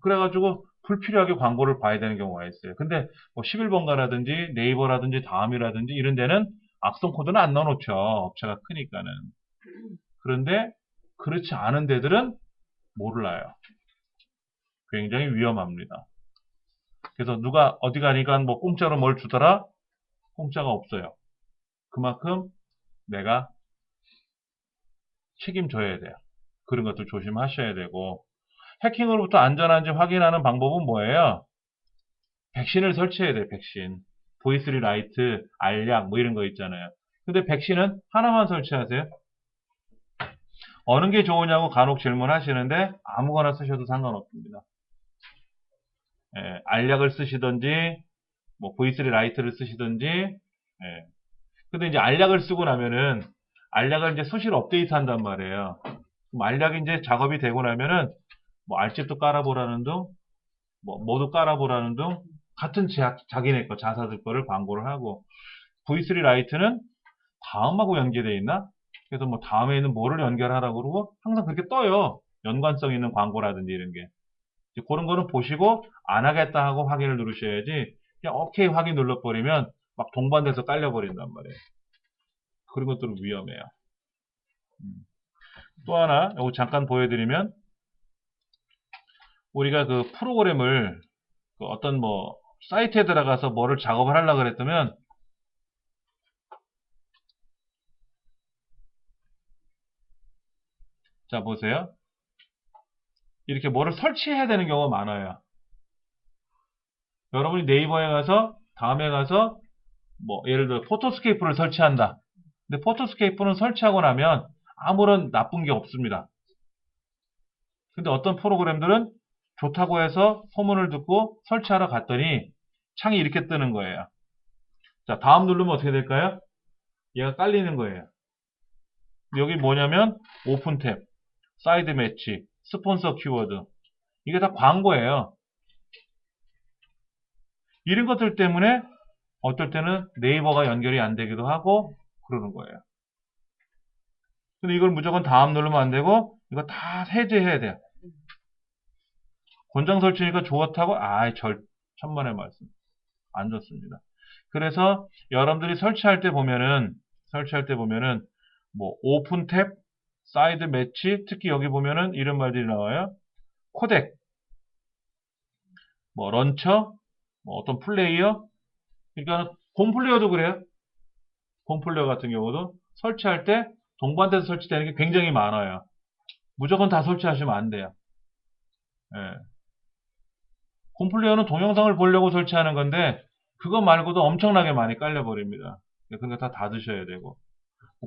그래가지고 불필요하게 광고를 봐야 되는 경우가 있어요. 근데 뭐 11번가라든지 네이버라든지 다음이라든지 이런 데는 악성 코드는 안 넣어놓죠. 업체가 크니까는. 그런데 그렇지 않은 데들은 몰라요. 굉장히 위험합니다. 그래서 누가 어디 가니까 뭐 공짜로 뭘 주더라? 공짜가 없어요. 그만큼 내가 책임져야 돼요. 그런 것도 조심하셔야 되고, 해킹으로부터 안전한지 확인하는 방법은 뭐예요? 백신을 설치해야 돼요. 백신. V3 라이트, 알약 뭐 이런 거 있잖아요. 근데 백신은 하나만 설치하세요. 어느 게 좋으냐고 간혹 질문하시는데 아무거나 쓰셔도 상관없습니다. 예, 알약을 쓰시든지 뭐 V3 라이트를 쓰시든지. 예. 근데 이제 알약을 쓰고 나면은 알약을 이제 수시로 업데이트 한단 말이에요. 그럼 알약이 이제 작업이 되고 나면은 뭐 알집도 깔아보라는 둥, 뭐 모두 깔아보라는 둥, 같은 자기네 거 자사들 거를 광고를 하고, V3 라이트는 다음하고 연계되어 있나? 그래서 뭐 다음에 있는 뭐를 연결하라고 그러고 항상 그렇게 떠요. 연관성 있는 광고라든지 이런 게. 이제 그런 거는 보시고 안 하겠다 하고 확인을 누르셔야지, 그냥 오케이 확인 눌러버리면 막 동반돼서 깔려버린단 말이에요. 그런 것들은 위험해요. 또 하나 이거 잠깐 보여드리면, 우리가 그 프로그램을 그 어떤 뭐 사이트에 들어가서 뭐를 작업을 하려고 그랬다면, 자 보세요. 이렇게 뭐를 설치해야 되는 경우가 많아요. 여러분이 네이버에 가서 다음에 가서 뭐 예를 들어 포토스케이프를 설치한다. 근데 포토스케이프는 설치하고 나면 아무런 나쁜 게 없습니다. 근데 어떤 프로그램들은 좋다고 해서 소문을 듣고 설치하러 갔더니 창이 이렇게 뜨는 거예요. 자, 다음 누르면 어떻게 될까요? 얘가 깔리는 거예요. 여기 뭐냐면 오픈 탭, 사이드 매치, 스폰서 키워드, 이게 다 광고예요. 이런 것들 때문에 어떨 때는 네이버가 연결이 안 되기도 하고 그러는 거예요. 근데 이걸 무조건 다음 누르면 안 되고 이거 다 해제해야 돼요. 권장 설치니까 좋다고? 천만의 말씀. 안 좋습니다. 그래서 여러분들이 설치할 때 보면은 뭐 오픈 탭, 사이드 매치, 특히 여기 보면은 이런 말들이 나와요. 코덱, 뭐 런처, 뭐 어떤 플레이어. 그러니까 홈플레이어도 그래요. 홈플레이어 같은 경우도 설치할 때 동반돼서 설치되는 게 굉장히 많아요. 무조건 다 설치하시면 안 돼요. 예. 홈플레이어는 동영상을 보려고 설치하는 건데 그거 말고도 엄청나게 많이 깔려버립니다. 그러니까 다 닫으셔야 되고,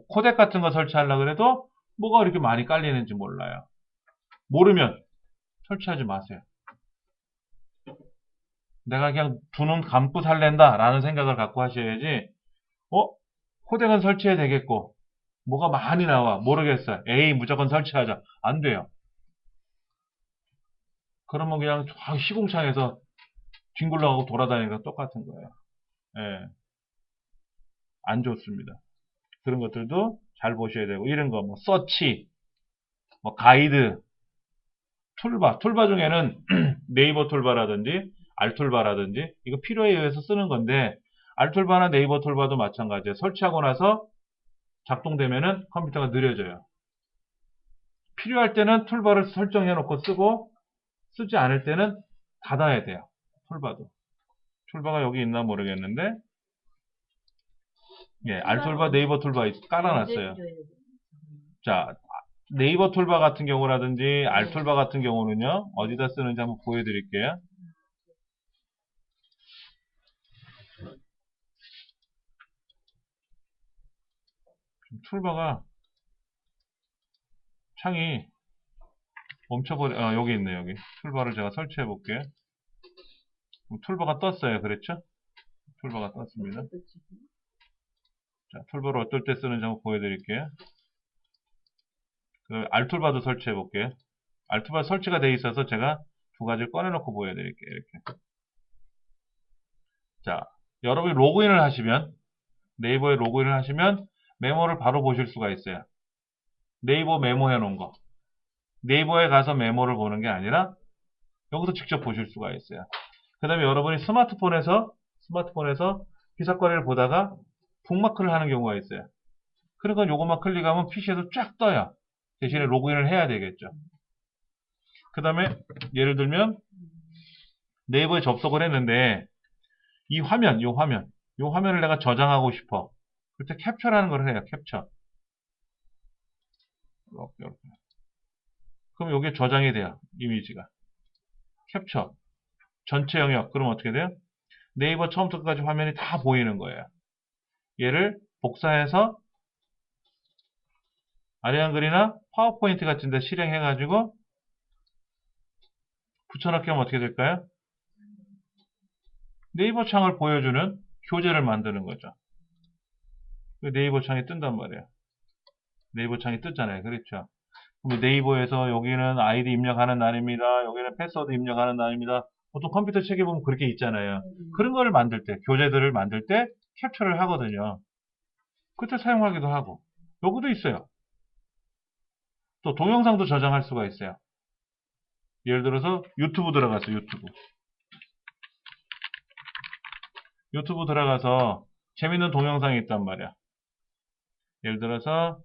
코덱 같은 거 설치하려고 해도 뭐가 이렇게 많이 깔리는지 몰라요. 모르면 설치하지 마세요. 내가 그냥 두 눈 감고 살랜다 라는 생각을 갖고 하셔야지, 코덱은 설치해야 되겠고 뭐가 많이 나와 모르겠어요. 에이 무조건 설치하자. 안 돼요. 그러면 그냥 시궁창에서 뒹굴러가고 돌아다니는 거 똑같은 거예요. 예, 안 좋습니다. 그런 것들도 잘 보셔야 되고, 이런 거 뭐 서치, 뭐 가이드, 툴바 중에는 네이버 툴바라든지 알툴바라든지 이거 필요에 의해서 쓰는 건데, 알툴바나 네이버 툴바도 마찬가지예요. 설치하고 나서 작동되면은 컴퓨터가 느려져요. 필요할 때는 툴바를 설정해 놓고 쓰고, 쓰지 않을 때는 닫아야 돼요. 툴바도. 툴바가 여기 있나 모르겠는데, 예, 알툴바, 네이버 툴바 깔아놨어요. 자, 네이버 툴바 같은 경우라든지 알툴바 같은 경우는요, 어디다 쓰는지 한번 보여드릴게요. 툴바가 창이 여기 있네, 여기. 툴바를 제가 설치해 볼게요. 툴바가 떴어요. 그랬죠? 툴바가 떴습니다. 자, 툴바를 어떨 때 쓰는지 한번 보여드릴게요. 알툴바도 설치해 볼게요. 알툴바 설치가 돼 있어서 제가 두 가지를 꺼내놓고 보여드릴게요. 이렇게. 자, 여러분이 로그인을 하시면, 네이버에 로그인을 하시면 메모를 바로 보실 수가 있어요. 네이버 메모 해놓은 거. 네이버에 가서 메모를 보는 게 아니라 여기서 직접 보실 수가 있어요. 그 다음에 여러분이 스마트폰에서 기사거리를 보다가 북마크를 하는 경우가 있어요. 그러니까 요것만 클릭하면 PC에서 쫙 떠요. 대신에 로그인을 해야 되겠죠. 그 다음에 예를 들면 네이버에 접속을 했는데 이 화면, 요 화면을 내가 저장하고 싶어. 그때 캡처라는 걸 해요. 캡처. 이렇게. 그럼 요게 저장이 돼요. 이미지가. 캡처. 전체 영역. 그럼 어떻게 돼요? 네이버 처음부터 끝까지 화면이 다 보이는 거예요. 얘를 복사해서 아리안글이나 파워포인트 같은 데 실행해가지고 붙여넣기 하면 어떻게 될까요? 네이버 창을 보여주는 교재를 만드는 거죠. 네이버 창이 뜬단 말이에요. 네이버 창이 뜨잖아요. 그렇죠? 그럼 네이버에서 여기는 아이디 입력하는 날입니다. 여기는 패스워드 입력하는 날입니다. 보통 컴퓨터 책에 보면 그렇게 있잖아요. 그런 거를 만들 때, 교재들을 만들 때 캡처를 하거든요. 그때 사용하기도 하고. 여기도 있어요. 또 동영상도 저장할 수가 있어요. 예를 들어서 유튜브 들어가서 유튜브 들어가서 재밌는 동영상이 있단 말이야. 예를 들어서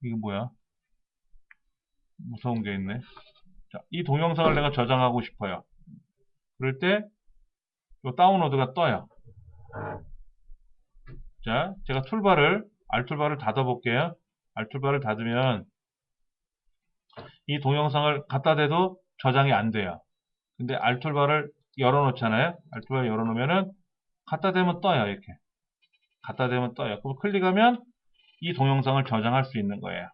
이거 뭐야? 무서운 게 있네. 자, 이 동영상을 내가 저장하고 싶어요. 그럴 때 이 다운로드가 떠요. 자, 제가 R툴바를 닫아볼게요. R툴바를 닫으면 이 동영상을 갖다 대도 저장이 안 돼요. 근데 R툴바를 열어놓잖아요. R툴바를 열어놓으면은 갖다 대면 떠요. 이렇게. 갖다 대면 떠요. 그럼 클릭하면 이 동영상을 저장할 수 있는 거예요.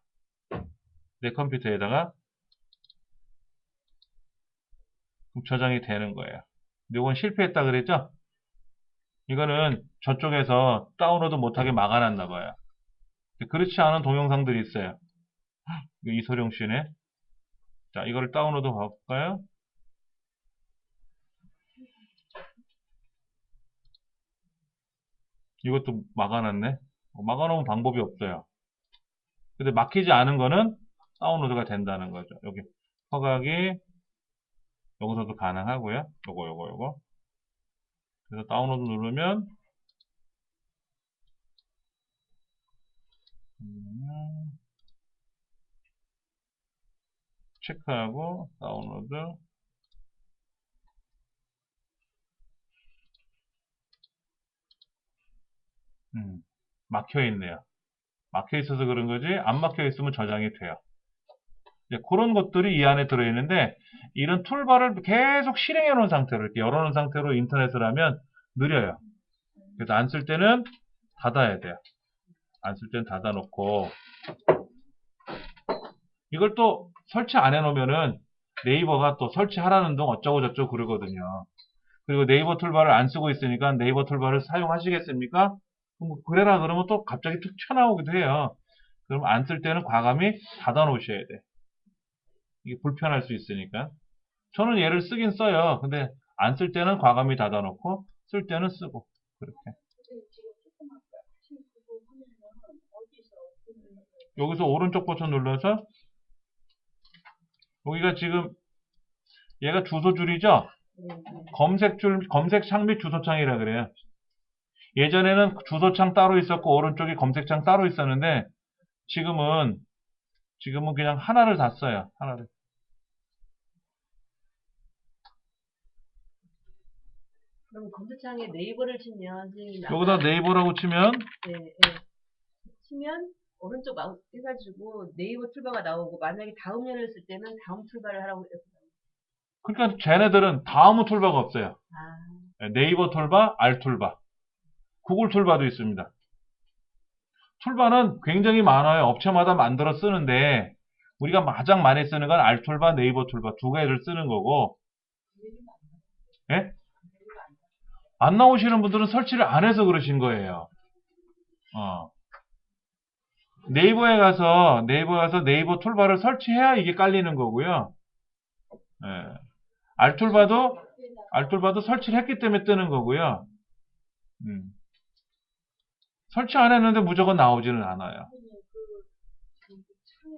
내 컴퓨터에다가 저장이 되는 거예요. 근데 이건 실패했다 그랬죠? 이거는 저쪽에서 다운로드 못하게 막아놨나 봐요. 그렇지 않은 동영상들이 있어요. 이소룡 씨네. 자, 이거를 다운로드 해볼까요? 이것도 막아놨네. 막아놓으면 방법이 없어요. 근데 막히지 않은 거는 다운로드가 된다는 거죠. 여기 허각이 여기서도 가능하고요. 요거. 그래서 다운로드 누르면 체크하고 다운로드. 막혀 있네요. 막혀 있어서 그런 거지 안 막혀 있으면 저장이 돼요. 이제 그런 것들이 이 안에 들어있는데 이런 툴바를 계속 실행해 놓은 상태로 이렇게 열어 놓은 상태로 인터넷을 하면 느려요. 그래서 안 쓸 때는 닫아야 돼요. 안 쓸 때는 닫아 놓고 이걸 또 설치 안 해 놓으면은 네이버가 또 설치하라는 둥 어쩌고 저쩌고 그러거든요. 그리고 네이버 툴바를 안 쓰고 있으니까 네이버 툴바를 사용하시겠습니까? 뭐 그래라 그러면 또 갑자기 툭 튀어나오기도 해요. 그럼 안 쓸 때는 과감히 닫아 놓으셔야 돼. 이게 불편할 수 있으니까. 저는 얘를 쓰긴 써요. 근데 안 쓸 때는 과감히 닫아 놓고 쓸 때는 쓰고 그렇게. 여기서 오른쪽 버튼 눌러서 여기가 지금 얘가 주소줄이죠? 검색창 및 주소창이라 그래요. 예전에는 주소창 따로 있었고 오른쪽에 검색창 따로 있었는데 지금은 그냥 하나를 다 써요. 하나를. 그럼 검색창에 네이버를 치면 여기다 네이버라고 치면 치면 오른쪽 마우스 해가지고 네이버 툴바가 나오고 만약에 다음 연을 쓸 때는 다음 툴바를 하라고 했어요. 그러니까 쟤네들은 다음 툴바가 없어요. 네이버 툴바, R 툴바, 구글 툴바도 있습니다. 툴바는 굉장히 많아요. 업체마다 만들어 쓰는데 우리가 가장 많이 쓰는 건 R 툴바, 네이버 툴바 두 개를 쓰는 거고 예? 안 나오시는 분들은 설치를 안 해서 그러신 거예요. 네이버에 가서 네이버 툴바를 설치해야 이게 깔리는 거고요. 예. 알툴바도 설치를 했기 때문에 뜨는 거고요. 설치 안 했는데 무조건 나오지는 않아요. 창에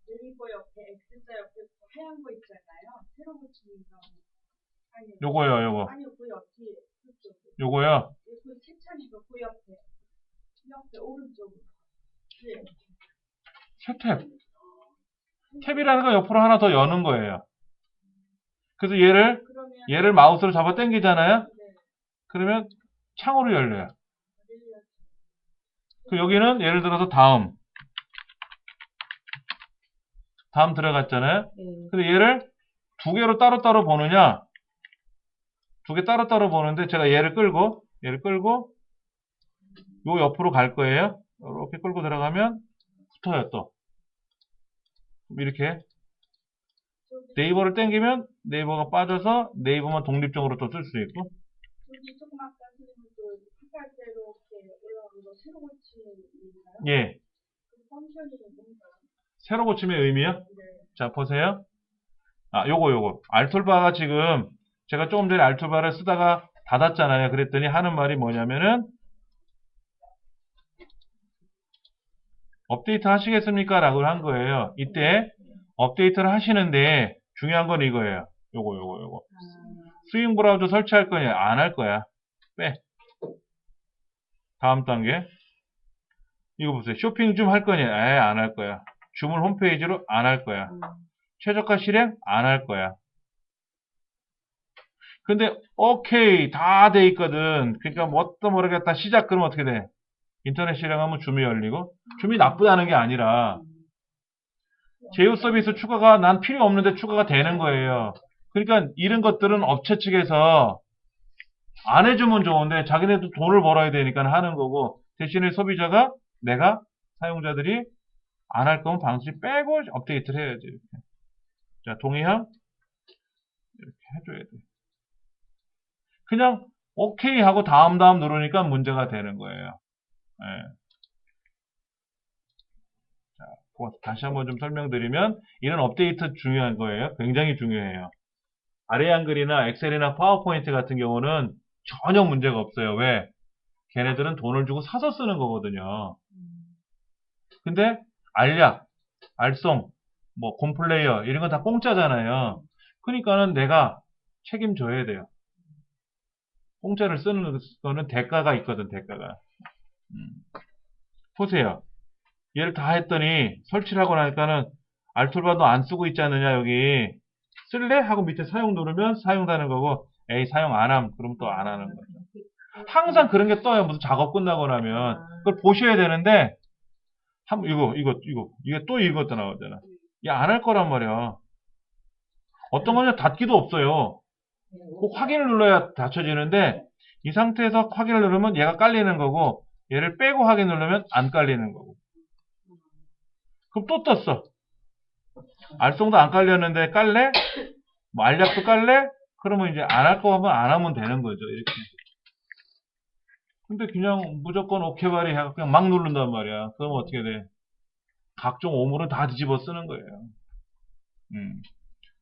네이버 옆에 X자 옆에 하얀 거 있잖아요. 새로 붙이는 거. 아니요. 요거요. 아니요, 그 옆에 그쪽. 요거요. 그 책창이고 그 옆에 오른쪽으로. 네. 새 탭. 탭이라는 건 옆으로 하나 더 여는 거예요. 그래서 얘를 마우스로 잡아 당기잖아요. 네. 그러면 창으로 열려요. 그 여기는 예를 들어서 다음 들어갔잖아요. 네. 근데 얘를 두 개로 따로따로 보느냐, 두 개 따로따로 보는데 제가 얘를 끌고 요 옆으로 갈 거예요. 이렇게 끌고 들어가면 붙어요. 또 이렇게 네이버를 당기면 네이버가 빠져서 네이버만 독립적으로 또 쓸 수 있고. 여기 조금 아까 선생님도 바깥대로 이렇게 올라오는 거 새로 고치는가요? 예. 그 펑션이 뭔가요? 새로 고침의 의미요? 네. 자, 보세요. 요거. 알툴바가 지금 제가 조금 전에 알툴바를 쓰다가 닫았잖아요. 그랬더니 하는 말이 뭐냐면은 업데이트 하시겠습니까? 라고 한 거예요. 이때 업데이트를 하시는데 중요한 건 이거예요. 요거. 스윙 브라우저 설치할 거냐? 안 할 거야. 빼. 다음 단계. 이거 보세요. 쇼핑 좀 할 거냐? 안 할 거야. 주문 홈페이지로 안 할 거야. 최저가 실행 안 할 거야. 근데 오케이 다 돼 있거든. 그러니까 뭣도 모르겠다. 시작 그러면 어떻게 돼? 인터넷 실행하면 줌이 열리고, 줌이 나쁘다는 게 아니라 제휴 서비스 추가가 난 필요 없는데 추가가 되는 거예요. 그러니까 이런 것들은 업체 측에서 안 해주면 좋은데 자기네도 돈을 벌어야 되니까 하는 거고, 대신에 소비자가 내가 사용자들이 안 할 거면 방식 빼고 업데이트를 해야지. 이렇게. 자, 동의함 이렇게 해줘야 돼. 그냥 오케이 하고 다음 누르니까 문제가 되는 거예요. 예. 자, 다시 한번 좀 설명드리면 이런 업데이트 중요한 거예요. 굉장히 중요해요. 아래 한글이나 엑셀이나 파워포인트 같은 경우는 전혀 문제가 없어요. 왜? 걔네들은 돈을 주고 사서 쓰는 거거든요. 근데 알약, 알송, 뭐 곰플레이어 이런 건 다 공짜잖아요. 그러니까는 내가 책임져야 돼요. 공짜를 쓰는 거는 대가가 있거든, 대가가. 보세요. 얘를 다 했더니 설치를 하고 나니까는 알툴바도 안 쓰고 있지 않느냐, 여기. 쓸래? 하고 밑에 사용 누르면 사용되는 거고, 에이, 사용 안 함. 그럼 또 안 하는 거죠. 항상 그런 게 떠요. 무슨 작업 끝나고 나면. 그걸 보셔야 되는데, 이게 또 이것도 나오잖아. 얘 안 할 거란 말이야. 어떤 거는 닫기도 없어요. 꼭 확인을 눌러야 닫혀지는데, 이 상태에서 확인을 누르면 얘가 깔리는 거고, 얘를 빼고 확인 누르면 안 깔리는 거고. 그럼 또 떴어. 알송도 안 깔렸는데 깔래? 뭐 알약도 깔래? 그러면 이제 안 할 거 하면 안 하면 되는 거죠. 이렇게. 근데 그냥 무조건 오케이 바리 해서 그냥 막 누른단 말이야. 그러면 어떻게 돼? 각종 오물은 다 뒤집어 쓰는 거예요.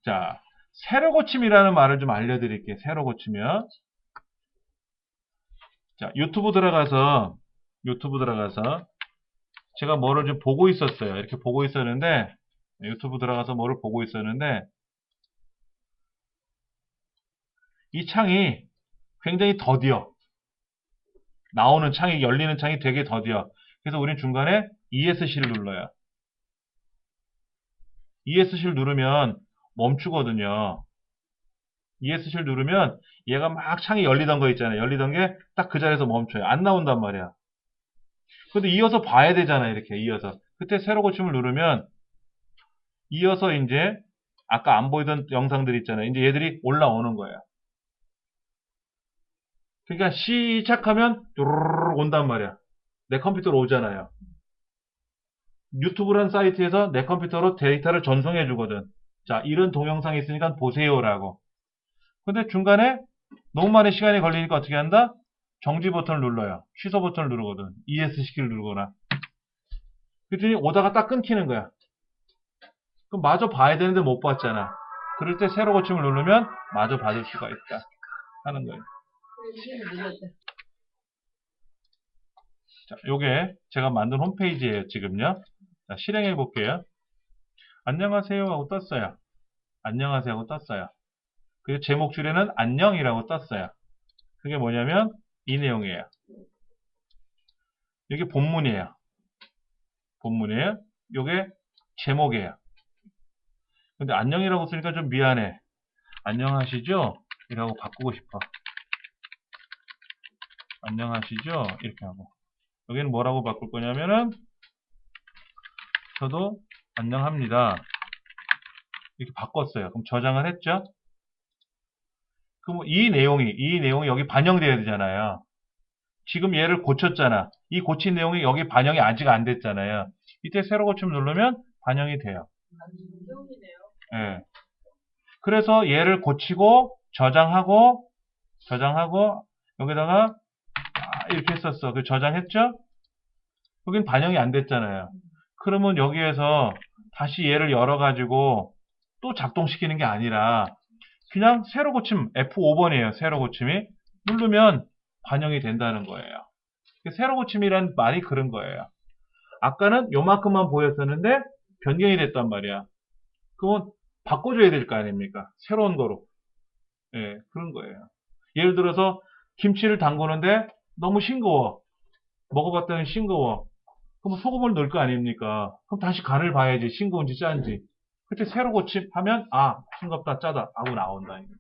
자, 새로 고침이라는 말을 좀 알려드릴게요. 새로 고치면. 자, 유튜브 들어가서 제가 뭐를 좀 보고 있었어요. 이렇게 보고 있었는데, 유튜브 들어가서 뭐를 보고 있었는데, 이 창이 굉장히 더디어. 나오는 창이, 열리는 창이 되게 더디어. 그래서 우린 중간에 ESC를 눌러요. ESC를 누르면 멈추거든요. ESC를 누르면 얘가 막 창이 열리던 거 있잖아요. 열리던 게 딱 그 자리에서 멈춰요. 안 나온단 말이야. 근데 이어서 봐야 되잖아요. 이렇게 이어서. 그때 새로 고침을 누르면 이어서 이제 아까 안 보이던 영상들 있잖아요. 이제 얘들이 올라오는 거예요. 그러니까 시작하면 뚜루루루 온단 말이야. 내 컴퓨터로 오잖아요. 유튜브라는 사이트에서 내 컴퓨터로 데이터를 전송해 주거든. 자, 이런 동영상이 있으니까 보세요라고. 근데 중간에 너무 많은 시간이 걸리니까 어떻게 한다? 정지 버튼을 눌러요. 취소 버튼을 누르거든. ESC를 누르거나. 그랬더니 오다가 딱 끊기는 거야. 그럼 마저 봐야 되는데 못 봤잖아. 그럴 때 새로 고침을 누르면 마저 받을 수가 있다 하는 거예요. 이게 눌렀다. 자, 요게 제가 만든 홈페이지예요, 지금요. 자, 실행해 볼게요. 안녕하세요 하고 떴어요. 안녕하세요 하고 떴어요. 그리고 제목 줄에는 안녕이라고 떴어요. 그게 뭐냐면 이 내용이에요. 이게 본문이에요. 본문이에요. 요게 제목이에요. 근데 안녕이라고 쓰니까 좀 미안해. 안녕하시죠? 이라고 바꾸고 싶어. 안녕하시죠? 이렇게 하고. 여기는 뭐라고 바꿀 거냐면은 저도 안녕합니다. 이렇게 바꿨어요. 그럼 저장을 했죠? 그럼 이 내용이 여기 반영돼야 되잖아요. 지금 얘를 고쳤잖아. 이 고친 내용이 여기 반영이 아직 안 됐잖아요. 이때 새로 고침 누르면 반영이 돼요. 운동이네요. 예. 그래서 얘를 고치고 저장하고 여기다가 이렇게 했었어. 그 저장했죠? 여긴 반영이 안 됐잖아요. 그러면 여기에서 다시 얘를 열어가지고 또 작동시키는 게 아니라 그냥 새로 고침 F5번이에요. 새로 고침이 누르면 반영이 된다는 거예요. 새로 고침이란 말이 그런 거예요. 아까는 요만큼만 보였었는데 변경이 됐단 말이야. 그러면 바꿔줘야 될 거 아닙니까? 새로운 거로. 예, 그런 거예요. 예를 들어서 김치를 담그는데 너무 싱거워. 먹어봤더니 싱거워. 그럼 소금을 넣을 거 아닙니까? 그럼 다시 간을 봐야지. 싱거운지 짠지. 그때 새로 고침하면 싱겁다 짜다 하고 나온다. 이거지.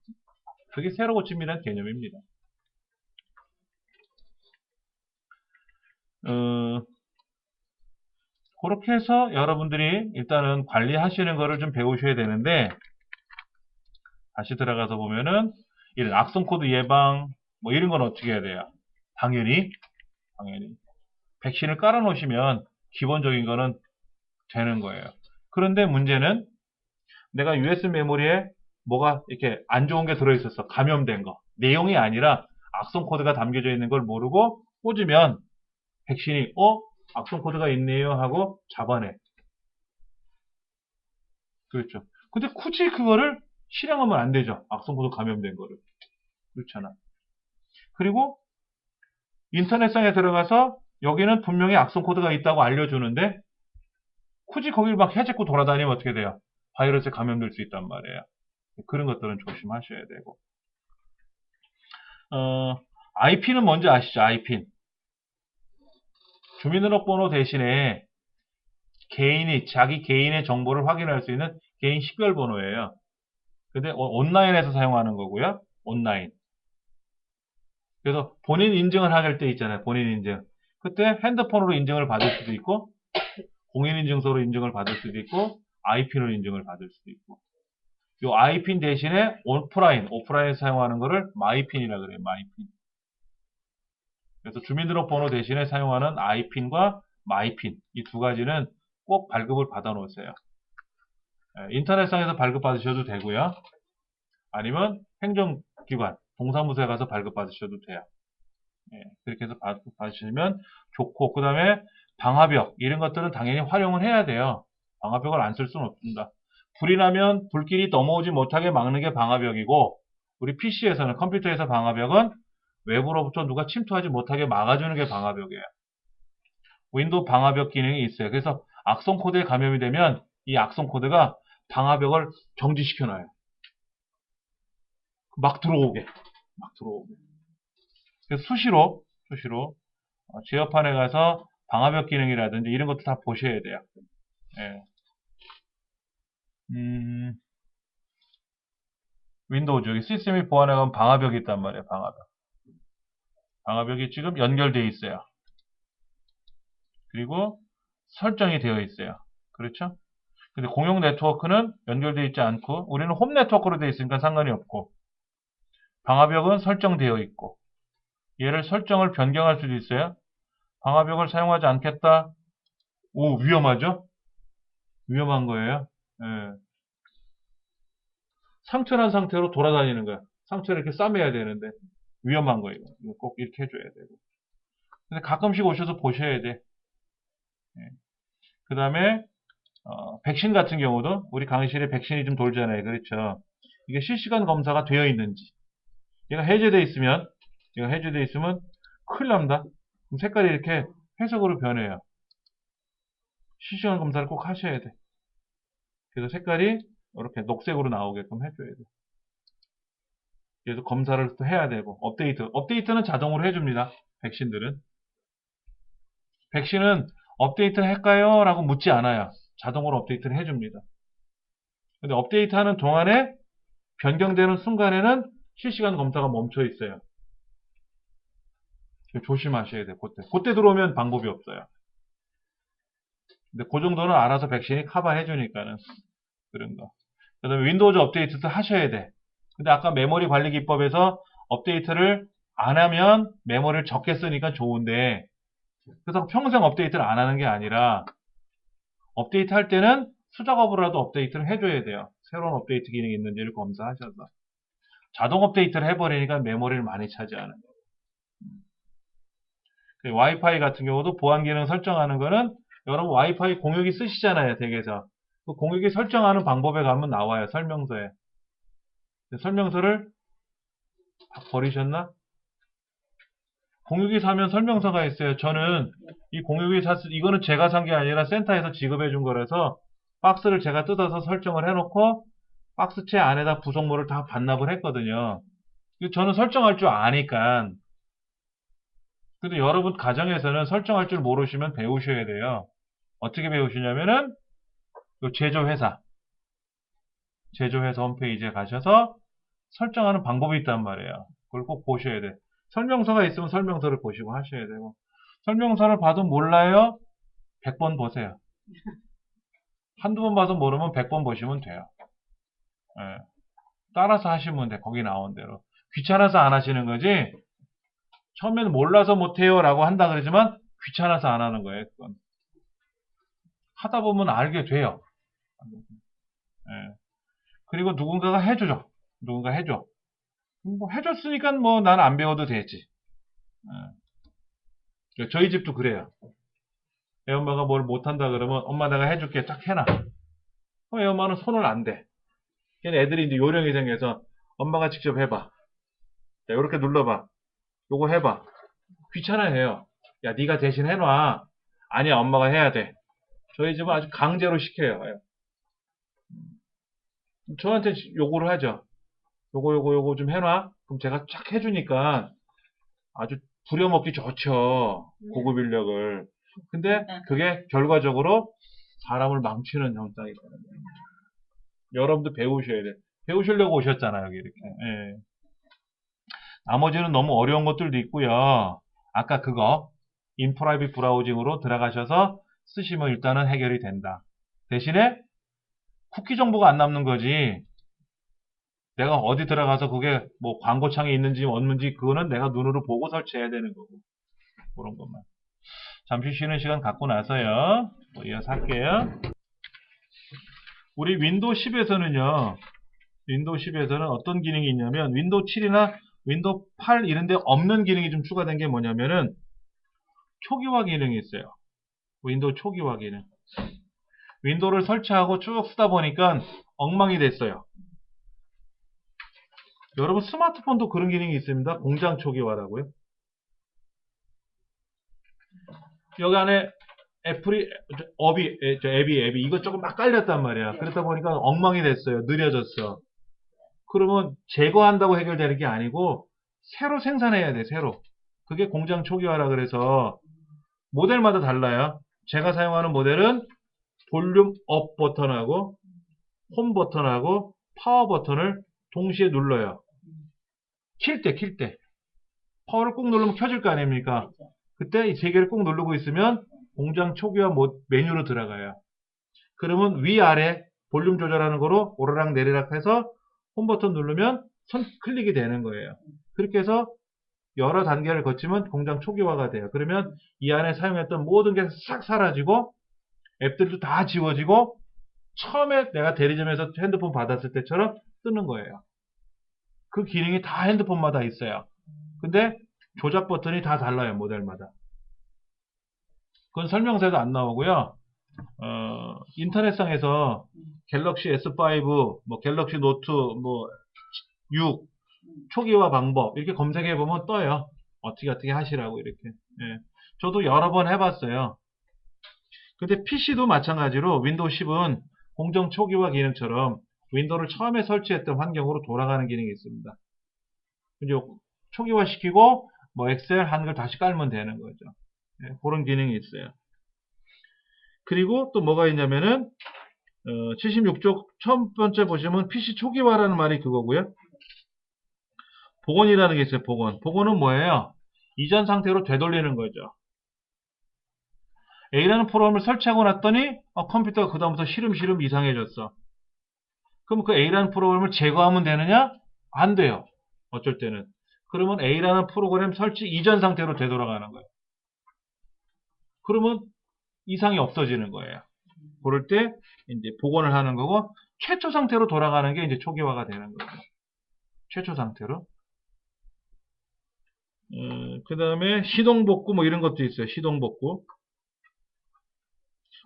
그게 새로 고침이라는 개념입니다. 그렇게 해서 여러분들이 일단은 관리하시는 거를 좀 배우셔야 되는데 다시 들어가서 보면은 이런 악성 코드 예방 뭐 이런 건 어떻게 해야 돼요? 당연히 백신을 깔아 놓으시면 기본적인 거는 되는 거예요. 그런데 문제는 내가 USB 메모리에 뭐가 이렇게 안 좋은 게 들어있었어. 감염된 거. 내용이 아니라 악성 코드가 담겨져 있는 걸 모르고 꽂으면 백신이 악성 코드가 있네요 하고 잡아내. 그렇죠. 근데 굳이 그거를 실행하면 안 되죠. 악성 코드 감염된 거를. 그렇잖아. 그리고 인터넷상에 들어가서 여기는 분명히 악성 코드가 있다고 알려주는데 굳이 거기를 막 해집고 돌아다니면 어떻게 돼요? 바이러스에 감염될 수 있단 말이에요. 그런 것들은 조심하셔야 되고. IP는 뭔지 아시죠? IP는. 주민등록번호 대신에 자기 개인의 정보를 확인할 수 있는 개인 식별번호예요. 근데 온라인에서 사용하는 거고요. 온라인. 그래서 본인 인증을 할 때 있잖아요. 본인 인증. 그때 핸드폰으로 인증을 받을 수도 있고 공인인증서로 인증을 받을 수도 있고 IP로 인증을 받을 수도 있고 요 IPN 대신에 오프라인 사용하는 거를 마이핀이라 그래요. 마이핀. 그래서 주민등록번호 대신에 사용하는 IPN과 마이핀 이 두 가지는 꼭 발급을 받아 놓으세요. 인터넷상에서 발급 받으셔도 되고요. 아니면 행정기관, 동사무소에 가서 발급 받으셔도 돼요. 그렇게 해서 발급 받으시면 좋고 그 다음에 방화벽 이런 것들은 당연히 활용을 해야 돼요. 방화벽을 안 쓸 수는 없습니다. 불이 나면 불길이 넘어오지 못하게 막는 게 방화벽이고 우리 PC에서는 컴퓨터에서 방화벽은 외부로부터 누가 침투하지 못하게 막아주는 게 방화벽이에요. 윈도우 방화벽 기능이 있어요. 그래서 악성 코드에 감염이 되면 이 악성 코드가 방화벽을 정지시켜 놔요. 막 들어오게. 그래서 수시로 제어판에 가서 방화벽 기능이라든지 이런 것도 다 보셔야 돼요. 예. 윈도우즈 여기 시스템이 보안해 가면 방화벽이 있단 말이에요. 방화벽이 지금 연결되어 있어요. 그리고 설정이 되어 있어요. 그렇죠? 근데 공용 네트워크는 연결되어 있지 않고 우리는 홈 네트워크로 되어 있으니까 상관이 없고 방화벽은 설정되어 있고 얘를 설정을 변경할 수도 있어요. 방화벽을 사용하지 않겠다. 오, 위험하죠? 위험한 거예요. 예. 상처난 상태로 돌아다니는 거야. 상처를 이렇게 싸매야 되는데 위험한 거예요. 이거 꼭 이렇게 해줘야 되고. 근데 가끔씩 오셔서 보셔야 돼. 예. 그 다음에 백신 같은 경우도 우리 강의실에 백신이 좀 돌잖아요. 그렇죠. 이게 실시간 검사가 되어 있는지. 얘가 해제되어 있으면 큰일 납니다. 그럼 색깔이 이렇게 회색으로 변해요. 실시간 검사를 꼭 하셔야 돼. 그래서 색깔이 이렇게 녹색으로 나오게끔 해줘야 돼. 그래서 검사를 또 해야 되고, 업데이트는 자동으로 해줍니다. 백신들은. 백신은 업데이트 할까요? 라고 묻지 않아요. 자동으로 업데이트를 해줍니다. 근데 업데이트 하는 동안에 변경되는 순간에는 실시간 검사가 멈춰 있어요. 조심하셔야 돼요. 그때 들어오면 방법이 없어요. 근데 그 정도는 알아서 백신이 커버해 주니까는 그런 거. 그 다음에 윈도우즈 업데이트도 하셔야 돼. 근데 아까 메모리 관리 기법에서 업데이트를 안 하면 메모리를 적게 쓰니까 좋은데, 그래서 평생 업데이트를 안 하는 게 아니라 업데이트 할 때는 수작업으로라도 업데이트를 해줘야 돼요. 새로운 업데이트 기능이 있는지를 검사하셔서. 자동 업데이트를 해버리니까 메모리를 많이 차지하는 거예요. 와이파이 같은 경우도 보안 기능 설정하는 거는 여러분 와이파이 공유기 쓰시잖아요. 댁에서. 그 공유기 설정하는 방법에 가면 나와요. 설명서에. 설명서를 버리셨나? 공유기 사면 설명서가 있어요. 저는 이 공유기 이거는 제가 산 게 아니라 센터에서 지급해 준 거라서 박스를 제가 뜯어서 설정을 해놓고 박스채 안에다 부속물을 다 반납을 했거든요. 저는 설정할 줄 아니까. 근데 여러분 가정에서는 설정할 줄 모르시면 배우셔야 돼요. 어떻게 배우시냐면은 제조회사 홈페이지에 가셔서 설정하는 방법이 있단 말이에요. 그걸 꼭 보셔야 돼. 설명서가 있으면 설명서를 보시고 하셔야 되고, 설명서를 봐도 몰라요? 100번 보세요. 한두 번 봐서 모르면 100번 보시면 돼요. 예. 따라서 하시면 돼. 거기 나온 대로. 귀찮아서 안 하시는 거지, 처음에는 몰라서 못해요 라고 한다 그러지만 귀찮아서 안 하는 거예요. 그건. 하다 보면 알게 돼요. 예. 그리고 누군가가 해줘. 뭐 해줬으니까 뭐 난 안 배워도 되지. 저희 집도 그래요. 애엄마가 뭘 못한다 그러면 엄마 내가 해줄게 딱 해놔. 애엄마는 손을 안 대. 걔는 애들이 이제 요령이 생겨서 엄마가 직접 해봐. 자, 이렇게 눌러봐. 요거 해봐. 귀찮아해요. 야, 네가 대신 해놔. 아니야, 엄마가 해야 돼. 저희 집은 아주 강제로 시켜요. 저한테 요구를 하죠. 요거 좀 해놔. 그럼 제가 쫙 해주니까 아주 부려먹기 좋죠. 고급 인력을. 근데 그게 결과적으로 사람을 망치는 현상이거든요. 여러분도 배우셔야 돼. 배우시려고 오셨잖아요, 여기 이렇게. 예. 나머지는 너무 어려운 것들도 있고요. 아까 그거 인프라이빗 브라우징으로 들어가셔서 쓰시면 일단은 해결이 된다. 대신에 쿠키 정보가 안 남는 거지. 내가 어디 들어가서 그게 뭐 광고창에 있는지 없는지 그거는 내가 눈으로 보고 설치해야 되는 거고. 그런 것만. 잠시 쉬는 시간 갖고 나서요. 또 이어서 할게요. 우리 윈도우 10에서는요. 윈도우 10에서는 어떤 기능이 있냐면 윈도우 7이나 윈도우 8 이런 데 없는 기능이 좀 추가된 게 뭐냐면은 초기화 기능이 있어요. 윈도우 초기화 기능. 윈도우를 설치하고 쭉 쓰다 보니까 엉망이 됐어요. 여러분 스마트폰도 그런 기능이 있습니다. 공장 초기화라고요. 여기 안에 앱이 이것저것 막 깔렸단 말이야. 그러다 보니까 엉망이 됐어요. 느려졌어. 그러면 제거한다고 해결되는 게 아니고 새로 생산해야 돼. 새로. 그게 공장 초기화라 그래서 모델마다 달라요. 제가 사용하는 모델은 볼륨 업 버튼하고 홈 버튼하고 파워 버튼을 동시에 눌러요. 킬 때. 파워를 꾹 누르면 켜질 거 아닙니까? 그때 이 세 개를 꾹 누르고 있으면 공장 초기화 메뉴로 들어가요. 그러면 위아래 볼륨 조절하는 거로 오르락 내리락 해서 홈 버튼 누르면 선 클릭이 되는 거예요. 그렇게 해서 여러 단계를 거치면 공장 초기화가 돼요. 그러면 이 안에 사용했던 모든 게 싹 사라지고 앱들도 다 지워지고 처음에 내가 대리점에서 핸드폰 받았을 때처럼 뜨는 거예요. 그 기능이 다 핸드폰마다 있어요. 근데 조작 버튼이 다 달라요. 모델마다. 그건 설명서에도 안 나오고요. 인터넷상에서 갤럭시 S5, 뭐 갤럭시 노트, 뭐 6 초기화 방법 이렇게 검색해 보면 떠요. 어떻게 하시라고 이렇게. 예. 저도 여러 번 해봤어요. 근데 PC도 마찬가지로 윈도우 10은 공정 초기화 기능처럼 윈도우를 처음에 설치했던 환경으로 돌아가는 기능이 있습니다. 이제 초기화 시키고 뭐 엑셀, 한글 다시 깔면 되는 거죠. 예, 그런 기능이 있어요. 그리고 또 뭐가 있냐면은 76쪽 첫 번째 보시면 PC 초기화라는 말이 그거고요. 복원이라는 게 있어요. 복원은 뭐예요? 이전 상태로 되돌리는 거죠. A라는 프로그램을 설치하고 났더니 컴퓨터가 그 다음부터 시름시름 이상해졌어. 그럼 그 A라는 프로그램을 제거하면 되느냐? 안 돼요. 어쩔 때는. 그러면 A라는 프로그램 설치 이전 상태로 되돌아가는 거예요. 그러면 이상이 없어지는 거예요. 그럴 때 이제 복원을 하는 거고, 최초 상태로 돌아가는 게 이제 초기화가 되는 거죠. 최초 상태로. 그 다음에 시동복구 뭐 이런 것도 있어요. 시동복구.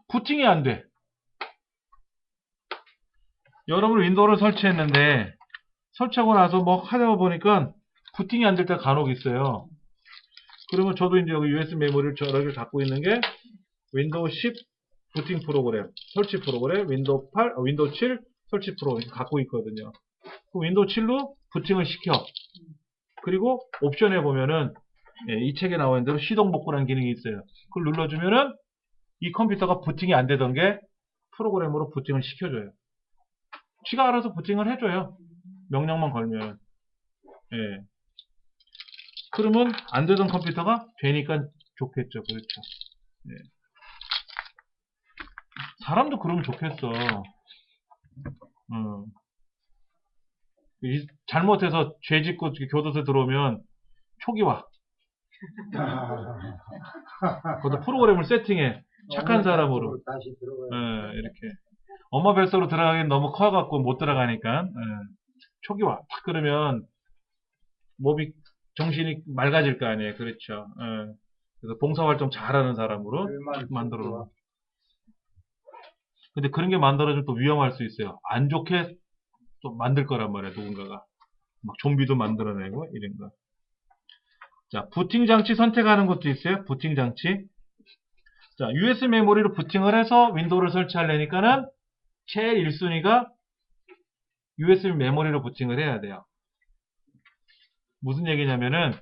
부팅이 안 돼. 여러분 윈도우를 설치했는데 설치하고 나서 뭐 하다 보니까 부팅이 안 될 때가 간혹 있어요. 그러면 저도 이제 여기 USB 메모리를 여러 개를 갖고 있는 게 윈도우 10 부팅 프로그램, 설치 프로그램, 윈도우 8, 윈도우 7 설치 프로그램 갖고 있거든요. 그 윈도우 7로 부팅을 시켜. 그리고 옵션에 보면은 이 책에 나와 있는 대로 시동복구라는 기능이 있어요. 그걸 눌러주면은 이 컴퓨터가 부팅이 안 되던 게 프로그램으로 부팅을 시켜줘요. 지가 알아서 부팅을 해줘요. 명령만 걸면. 예. 그러면 안 되던 컴퓨터가 되니까 좋겠죠. 그렇죠. 예. 사람도 그러면 좋겠어. 잘못해서 죄 짓고 교도소에 들어오면 초기화. 그것도 프로그램을 세팅해. 착한 사람으로. 다시 들어가야 이렇게. 엄마 뱃속으로 들어가긴 너무 커갖고 못 들어가니까. 초기화. 딱 그러면 몸이, 정신이 맑아질 거 아니에요. 그렇죠. 그래서 봉사활동 잘하는 사람으로 만들어. 근데 그런 게 만들어지면 또 위험할 수 있어요. 안 좋게 또 만들 거란 말이에요. 누군가가. 막 좀비도 만들어내고 이런 거. 자, 부팅 장치 선택하는 것도 있어요. 부팅 장치. 자, USB 메모리로 부팅을 해서 윈도우를 설치하려니까는 제일 1순위가 USB 메모리로 부팅을 해야 돼요. 무슨 얘기냐면은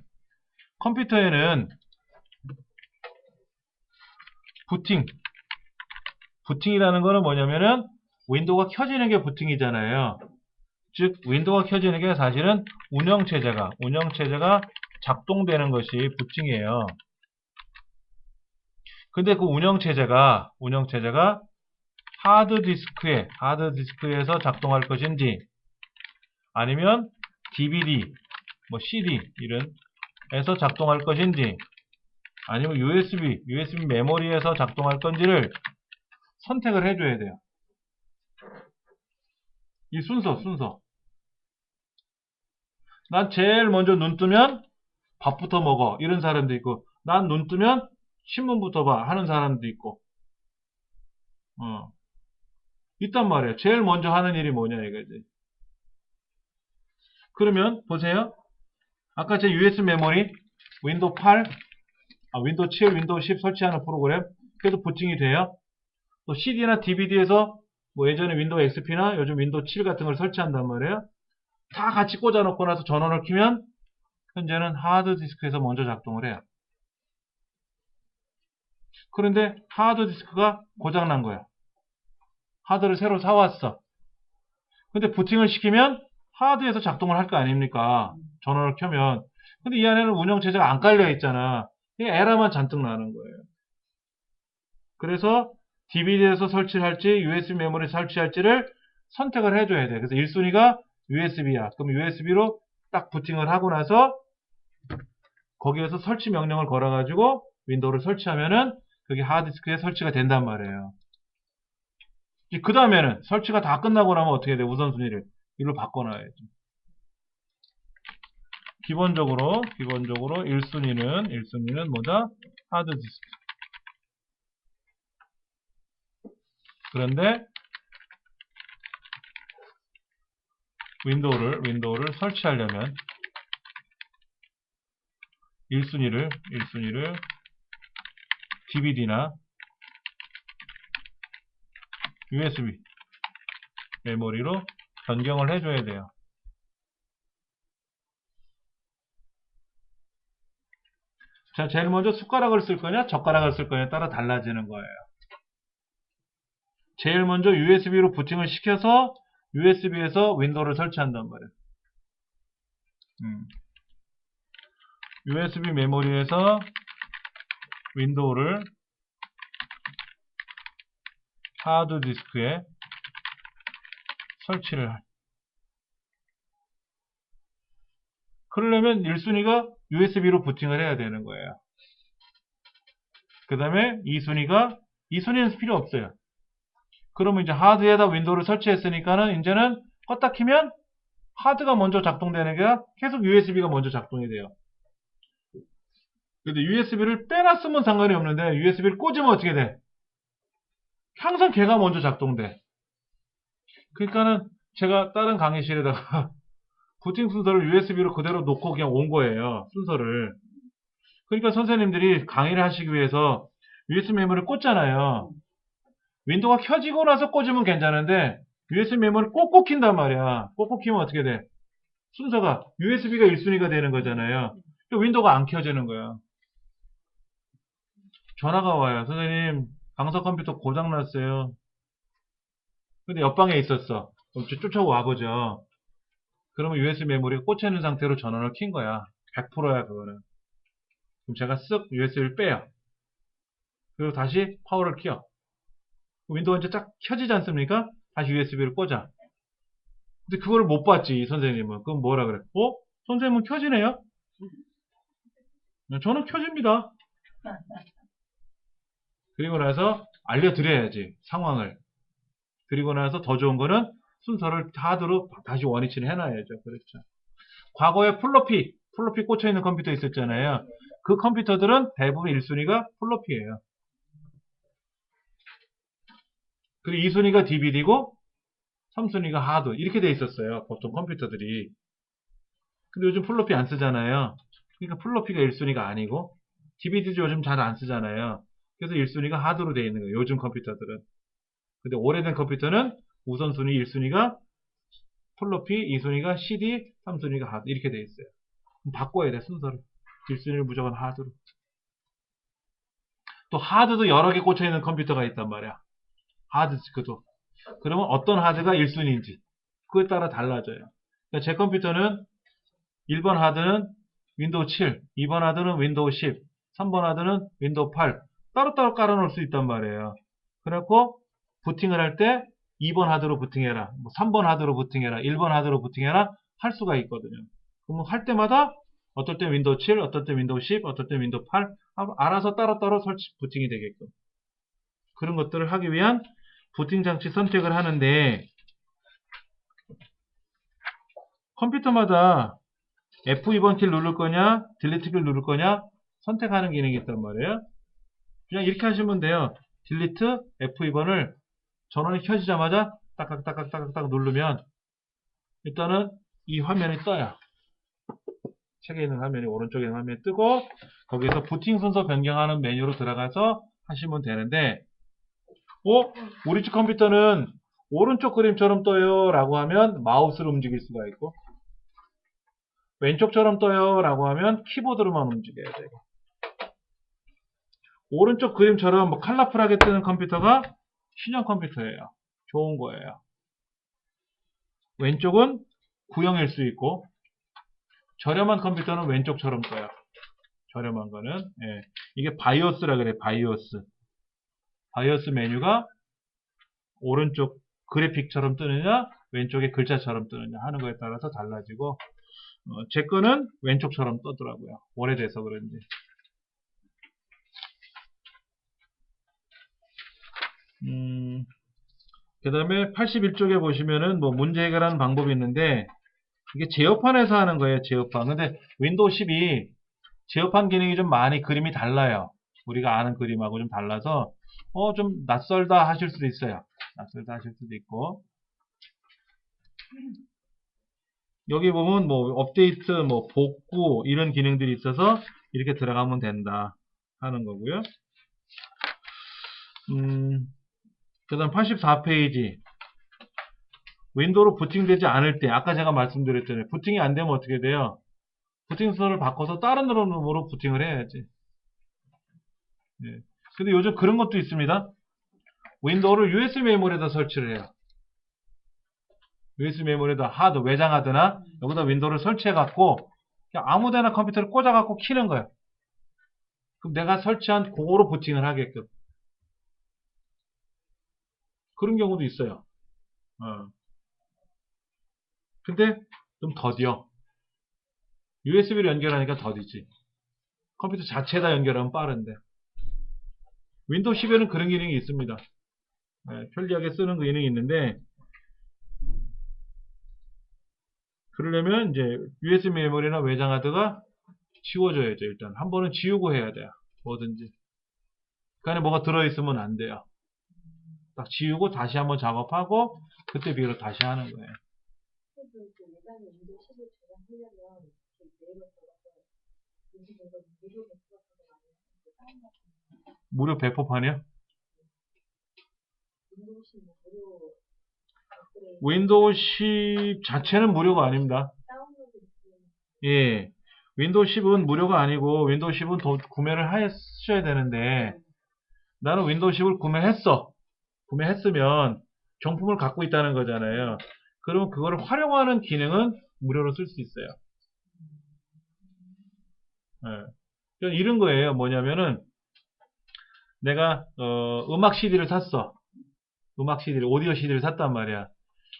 컴퓨터에는 부팅이라는 거는 뭐냐면은 윈도우가 켜지는 게 부팅이잖아요. 즉 윈도우가 켜지는 게 사실은 운영체제가 작동되는 것이 부팅이에요. 근데 그 운영체제가 하드디스크에서 작동할 것인지 아니면 DVD, 뭐 CD 이런 에서 작동할 것인지 아니면 USB 메모리에서 작동할 건지를 선택을 해줘야 돼요. 이 순서. 난 제일 먼저 눈 뜨면 밥부터 먹어 이런 사람도 있고, 난 눈 뜨면 신문부터 봐 하는 사람도 있고, 있단 말이에요. 제일 먼저 하는 일이 뭐냐 이거지. 그러면 보세요. 아까 제 USB 메모리 윈도우 8, 윈도우 7, 윈도우 10 설치하는 프로그램, 그래도 부팅이 돼요. 또 CD나 DVD에서 뭐 예전에 윈도우 XP나 요즘 윈도우 7 같은 걸 설치한단 말이에요. 다 같이 꽂아놓고 나서 전원을 켜면 현재는 하드디스크에서 먼저 작동을 해요. 그런데 하드디스크가 고장난 거야. 하드를 새로 사왔어. 근데 부팅을 시키면 하드에서 작동을 할 거 아닙니까? 전원을 켜면. 근데 이 안에는 운영체제가 안 깔려 있잖아. 에러만 잔뜩 나는 거예요. 그래서 DVD에서 설치할지 USB 메모리 설치할지를 선택을 해줘야 돼. 그래서 1순위가 USB야. 그럼 USB로 딱 부팅을 하고 나서 거기에서 설치 명령을 걸어가지고 윈도우를 설치하면은 그게 하드디스크에 설치가 된단 말이에요. 그 다음에는 설치가 다 끝나고 나면 어떻게 돼? 우선순위를 이로 바꿔놔야지. 기본적으로 1순위는 뭐다? 하드디스크. 그런데 윈도우를 설치하려면 1순위를 DVD나 USB 메모리로 변경을 해줘야 돼요. 자, 제일 먼저 숟가락을 쓸 거냐, 젓가락을 쓸 거냐에 따라 달라지는 거예요. 제일 먼저 USB로 부팅을 시켜서 USB에서 윈도우를 설치한단 말이에요. USB 메모리에서 윈도우를 하드디스크에 설치를 할. 그러려면 1순위가 USB로 부팅을 해야 되는 거예요. 그 다음에 2순위는 필요 없어요. 그러면 이제 하드에다 윈도우를 설치했으니까는 이제는 껐다 키면 하드가 먼저 작동되는 게 아니라 계속 USB가 먼저 작동이 돼요. 근데 USB를 빼놨으면 상관이 없는데 USB를 꽂으면 어떻게 돼? 항상 걔가 먼저 작동돼. 그러니까는 제가 다른 강의실에다가 부팅 순서를 USB로 그대로 놓고 그냥 온 거예요. 순서를. 그러니까 선생님들이 강의를 하시기 위해서 USB 메모리를 꽂잖아요. 윈도우가 켜지고 나서 꽂으면 괜찮은데 USB 메모리를 꼭꼭 킨단 말이야. 꼭꼭 키면 어떻게 돼? 순서가 USB가 1순위가 되는 거잖아요. 윈도우가 안 켜지는 거야. 전화가 와요. 선생님, 강사 컴퓨터 고장났어요. 근데 옆방에 있었어. 그럼 쫓아와 보죠. 그러면 USB 메모리가 꽂혀있는 상태로 전원을 킨 거야. 100%야, 그거는. 그럼 제가 쓱 USB를 빼요. 그리고 다시 파워를 켜. 윈도우가 이제 쫙 켜지지 않습니까? 다시 USB를 꽂아. 근데 그거를 못 봤지, 선생님은. 그럼 뭐라 그래? 선생님은 켜지네요? 저는 켜집니다. 그리고 나서 알려드려야지, 상황을. 그리고 나서 더 좋은 거는 순서를 하드로 다시 원위치를 해놔야죠. 그렇죠. 과거에 플로피 꽂혀있는 컴퓨터 있었잖아요. 그 컴퓨터들은 대부분 1순위가 플로피예요. 그리고 2순위가 DVD고 3순위가 하드 이렇게 돼 있었어요. 보통 컴퓨터들이. 근데 요즘 플로피 안 쓰잖아요. 그러니까 플로피가 1순위가 아니고 DVD도 요즘 잘 안 쓰잖아요. 그래서 1순위가 하드로 돼 있는 거예요. 요즘 컴퓨터들은. 근데 오래된 컴퓨터는 우선순위 1순위가 플로피, 2순위가 CD, 3순위가 하드 이렇게 돼 있어요. 그럼 바꿔야 돼, 순서를. 1순위를 무조건 하드로. 또 하드도 여러 개 꽂혀 있는 컴퓨터가 있단 말이야. 하드디스크도. 그러면 어떤 하드가 1순위인지 그거에 따라 달라져요. 그러니까 제 컴퓨터는 1번 하드는 윈도우 7, 2번 하드는 윈도우 10, 3번 하드는 윈도우 8 따로따로 깔아놓을 수 있단 말이에요. 그래갖고 부팅을 할 때 2번 하드로 부팅해라, 3번 하드로 부팅해라, 1번 하드로 부팅해라 할 수가 있거든요. 그러면 할 때마다 어떨 때 윈도우 7, 어떨 때 윈도우 10, 어떨 때 윈도우 8 알아서 따로따로 부팅이 되게끔 그런 것들을 하기 위한 부팅 장치 선택을 하는데 컴퓨터마다 F2번 키를 누를 거냐 딜리트 키를 누를 거냐 선택하는 기능이 있단 말이에요. 그냥 이렇게 하시면 돼요. 딜리트 F2번을 전원이 켜지자마자 딱딱딱딱딱 누르면 일단은 이 화면이 떠요. 책에 있는 화면이 오른쪽에 있는 화면이 뜨고 거기에서 부팅 순서 변경하는 메뉴로 들어가서 하시면 되는데 우리 집 컴퓨터는 오른쪽 그림처럼 떠요 라고 하면 마우스로 움직일 수가 있고 왼쪽처럼 떠요 라고 하면 키보드로만 움직여야 되고 오른쪽 그림처럼 컬러풀하게 뜨는 컴퓨터가 신형 컴퓨터예요. 좋은 거예요. 왼쪽은 구형일 수 있고 저렴한 컴퓨터는 왼쪽처럼 떠요. 저렴한 거는 이게 바이오스라 그래. 바이오스 메뉴가 오른쪽 그래픽처럼 뜨느냐 왼쪽에 글자처럼 뜨느냐 하는 거에 따라서 달라지고 제 거는 왼쪽처럼 떠더라고요. 오래돼서 그런지. 그 다음에 81쪽에 보시면은 문제 해결하는 방법이 있는데 이게 제어판에서 하는 거예요. 제어판. 근데 윈도우 10이 제어판 기능이 좀 많이 그림이 달라요. 우리가 아는 그림하고 좀 달라서 좀 낯설다 하실 수도 있어요. 낙서해서 하실 수도 있고. 여기 보면 뭐 업데이트, 뭐 복구 이런 기능들이 있어서 이렇게 들어가면 된다 하는 거고요. 그 다음 84페이지. 윈도우로 부팅되지 않을 때, 아까 제가 말씀드렸잖아요. 부팅이 안 되면 어떻게 돼요? 부팅 순서를 바꿔서 다른 놈으로 부팅을 해야지. 예. 근데 요즘 그런 것도 있습니다. 윈도우를 USB 메모리에다 설치를 해요. USB 메모리에다 하드, 외장 하드나 여기다 윈도우를 설치해갖고 그냥 아무데나 컴퓨터를 꽂아갖고 키는 거예요. 그럼 내가 설치한 그거로 부팅을 하게끔. 그런 경우도 있어요. 근데 좀 더디요. USB로 연결하니까 더디지. 컴퓨터 자체에다 연결하면 빠른데. 윈도우 10에는 그런 기능이 있습니다. 편리하게 쓰는 그 기능이 있는데, 그러려면 이제 USB 메모리나 외장 하드가 지워져야죠. 일단 한 번은 지우고 해야 돼요. 뭐든지. 그 안에 뭐가 들어있으면 안 돼요. 딱 지우고 다시 한번 작업하고 그때 비로 다시 하는 거예요. 무료 배포판이요? 윈도우 10 자체는 무료가 아닙니다. 예. 윈도우 10은 무료가 아니고 윈도우 10은 더 구매를 하셔야 되는데 나는 윈도우 10을 구매했어. 구매했으면 정품을 갖고 있다는 거잖아요. 그러면 그거를 활용하는 기능은 무료로 쓸 수 있어요. 예. 이런 거예요. 뭐냐면은 내가 음악 CD를 샀어. 음악 CD를, 오디오 CD를 샀단 말이야.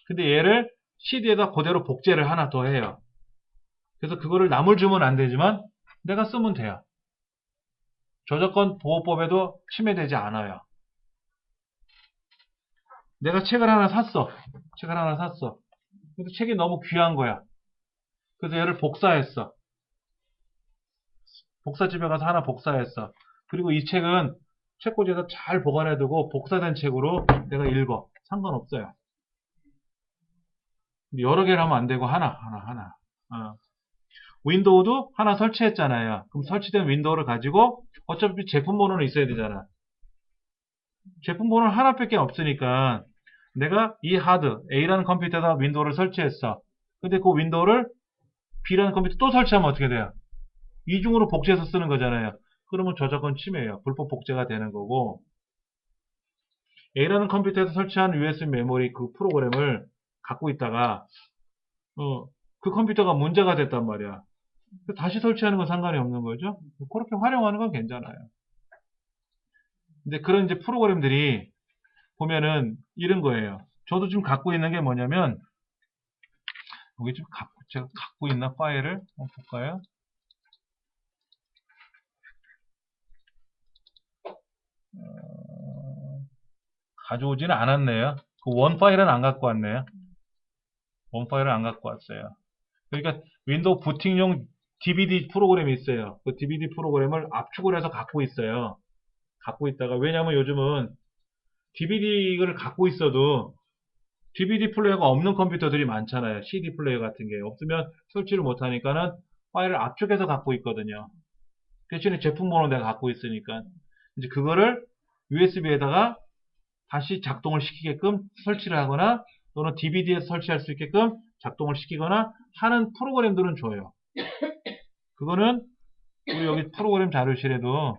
근데 얘를 CD에다 그대로 복제를 하나 더 해요. 그래서 그거를 남을 주면 안 되지만 내가 쓰면 돼요. 저작권 보호법에도 침해되지 않아요. 내가 책을 하나 샀어. 책을 하나 샀어. 근데 책이 너무 귀한 거야. 그래서 얘를 복사했어. 복사집에 가서 하나 복사했어. 그리고 이 책은 책꽂이에서 잘 보관해두고 복사된 책으로 내가 읽어. 상관없어요. 여러 개를 하면 안 되고 하나. 윈도우도 하나 설치했잖아요. 그럼 설치된 윈도우를 가지고 어차피 제품 번호는 있어야 되잖아. 제품 번호는 하나밖에 없으니까 내가 이 하드 A라는 컴퓨터에다 윈도우를 설치했어. 근데 그 윈도우를 B라는 컴퓨터 또 설치하면 어떻게 돼요? 이중으로 복제해서 쓰는 거잖아요. 그러면 저작권 침해예요. 불법 복제가 되는 거고, A라는 컴퓨터에서 설치한 USB 메모리 그 프로그램을 갖고 있다가 그 컴퓨터가 문제가 됐단 말이야. 다시 설치하는 건 상관이 없는 거죠. 그렇게 활용하는 건 괜찮아요. 근데 그런 이제 프로그램들이 보면은 이런 거예요. 저도 지금 갖고 있는 게 뭐냐면 여기 좀 제가 갖고 있나 파일을 한번 볼까요? 가져오지는 않았네요. 그 원 파일은 안 갖고 왔네요. 원 파일은 안 갖고 왔어요. 그러니까 윈도우 부팅용 DVD 프로그램이 있어요. 그 DVD 프로그램을 압축을 해서 갖고 있어요. 갖고 있다가, 왜냐면 요즘은 DVD를 갖고 있어도 DVD 플레이어가 없는 컴퓨터들이 많잖아요. CD 플레이어 같은 게 없으면 설치를 못하니까는 파일을 압축해서 갖고 있거든요. 대신에 제품 번호 내가 갖고 있으니까 이제 그거를 USB에다가 다시 작동을 시키게끔 설치를 하거나 또는 DVD에 설치할 수 있게끔 작동을 시키거나 하는 프로그램들은 줘요. 그거는 우리 여기 프로그램 자료실에도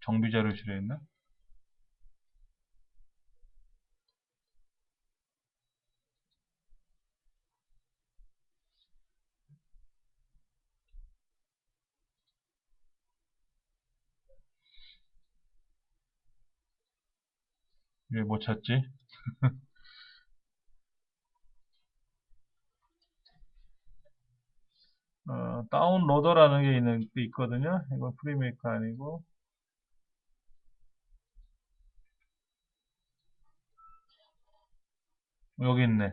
정비 자료실에 있나? 왜 못 찾지? 다운로더라는 게 있거든요. 이건 프리메이커 아니고. 여기 있네.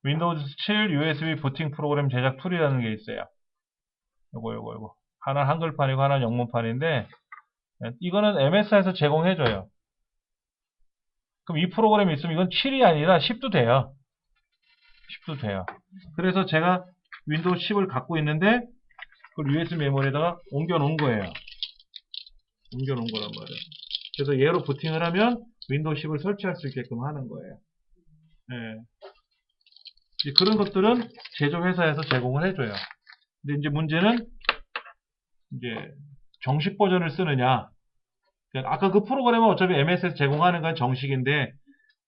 윈도우즈 7 USB 부팅 프로그램 제작 툴이라는 게 있어요. 요거. 하나는 한글판이고 하나는 영문판인데, 이거는 MSI에서 제공해줘요. 그럼 이 프로그램이 있으면 이건 7이 아니라 10도 돼요. 10도 돼요. 그래서 제가 윈도우 10을 갖고 있는데, 그걸 USB 메모리에다가 옮겨 놓은 거예요. 옮겨 놓은 거란 말이에요. 그래서 얘로 부팅을 하면 윈도우 10을 설치할 수 있게끔 하는 거예요. 예. 이제 그런 것들은 제조회사에서 제공을 해줘요. 근데 이제 문제는 이제 정식 버전을 쓰느냐. 아까 그 프로그램은 어차피 MS에서 제공하는 건 정식인데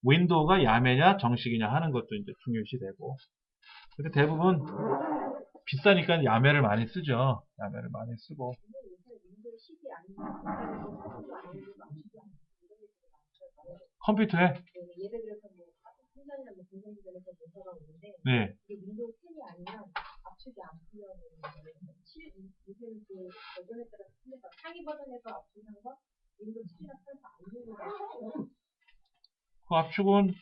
윈도우가 야매냐 정식이냐 하는 것도 이제 중요시 되고. 근데 대부분 비싸니까 야매를 많이 쓰죠. 야매를 많이 쓰고. 컴퓨터에? 예를 들어서 뭐 생산이나 뭐 공정기관에서 문서가 오는데 네. 이게 윈도우 10이 아니면 압축이 안 풀려는 거예요. 요새는 그 버전에 따라서 틀려서 상위 버전에서 압축한 거 윈도우 10이랑 써서 안 되는 거. 그 압축은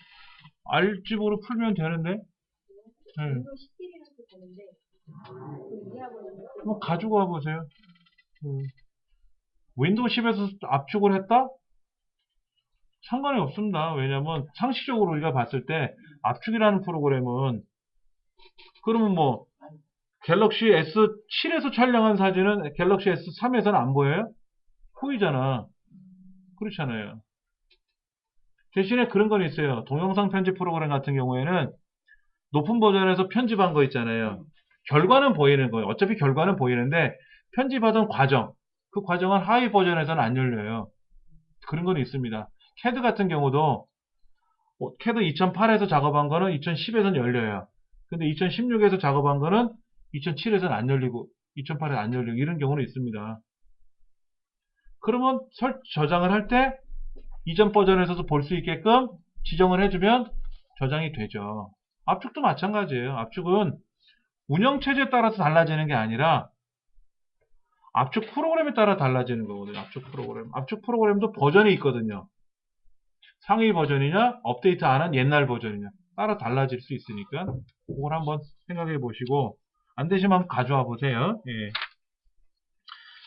알집으로 풀면 되는데? 네. 윈도우 10이라도 되는데 그 이하 버전을 한번 가지고 와보세요. 윈도우 10에서 압축을 했다? 상관이 없습니다. 왜냐면 상식적으로 우리가 봤을 때 압축이라는 프로그램은 그러면 뭐 갤럭시 S7에서 촬영한 사진은 갤럭시 S3에서는 안 보여요? 보이잖아. 그렇잖아요. 대신에 그런 건 있어요. 동영상 편집 프로그램 같은 경우에는 높은 버전에서 편집한 거 있잖아요. 결과는 보이는 거예요. 어차피 결과는 보이는데 편집하던 과정, 그 과정은 하위 버전에서는 안 열려요. 그런 건 있습니다. CAD 같은 경우도 CAD 2008에서 작업한 거는 2010에서는 열려요. 근데 2016에서 작업한 거는 2007에서는 안 열리고 2008에서 안 열리고 이런 경우는 있습니다. 그러면 저장을 할 때 이전 버전에서도 볼 수 있게끔 지정을 해주면 저장이 되죠. 압축도 마찬가지예요. 압축은 운영체제에 따라서 달라지는 게 아니라 압축 프로그램에 따라 달라지는 거거든요. 압축 프로그램. 압축 프로그램도 버전이 있거든요. 상위 버전이냐, 업데이트 안 한 옛날 버전이냐 따라 달라질 수 있으니까 그걸 한번 생각해 보시고 안 되시면 한번 가져와 보세요. 예.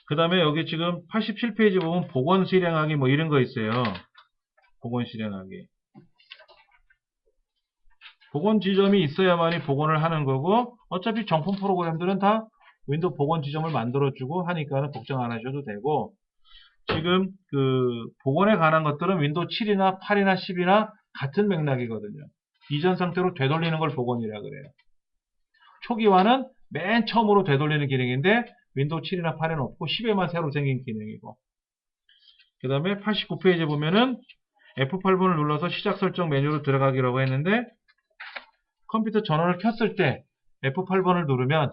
그 다음에 여기 지금 87페이지 보면 복원 실행하기 뭐 이런 거 있어요. 복원 실행하기. 복원 지점이 있어야만이 복원을 하는 거고 어차피 정품 프로그램들은 다 윈도우 복원 지점을 만들어주고 하니까 걱정 안 하셔도 되고 지금 그 복원에 관한 것들은 윈도우 7이나 8이나 10이나 같은 맥락이거든요. 이전 상태로 되돌리는 걸 복원이라 그래요. 초기화는 맨 처음으로 되돌리는 기능인데 윈도우 7이나 8에는 없고 10에만 새로 생긴 기능이고 그 다음에 89페이지에 보면은 F8번을 눌러서 시작 설정 메뉴로 들어가기라고 했는데 컴퓨터 전원을 켰을 때 F8번을 누르면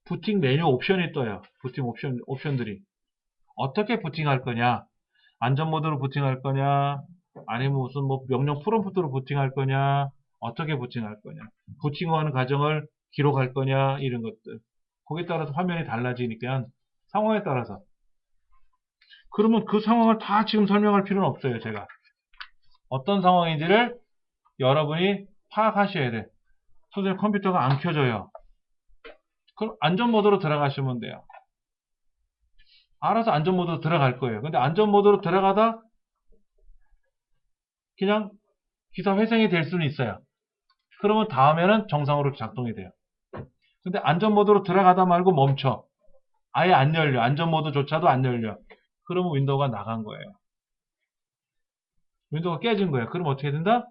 부팅 메뉴 옵션이 떠요. 부팅 옵션들이 어떻게 부팅할 거냐, 안전 모드로 부팅할 거냐, 아니면 무슨 뭐 명령 프롬프트로 부팅할 거냐, 어떻게 부팅할 거냐, 부팅하는 과정을 기록할 거냐 이런 것들. 거기에 따라서 화면이 달라지니까 상황에 따라서. 그러면 그 상황을 다 지금 설명할 필요는 없어요. 제가 어떤 상황인지를 여러분이 파악하셔야 돼. 선생님 컴퓨터가 안 켜져요. 그럼 안전 모드로 들어가시면 돼요. 알아서 안전 모드로 들어갈 거예요. 근데 안전 모드로 들어가다 그냥 기사 회생이 될 수는 있어요. 그러면 다음에는 정상으로 작동이 돼요. 근데 안전 모드로 들어가다 말고 멈춰. 아예 안 열려. 안전 모드조차도 안 열려. 그러면 윈도우가 나간 거예요. 윈도우가 깨진 거예요. 그럼 어떻게 된다?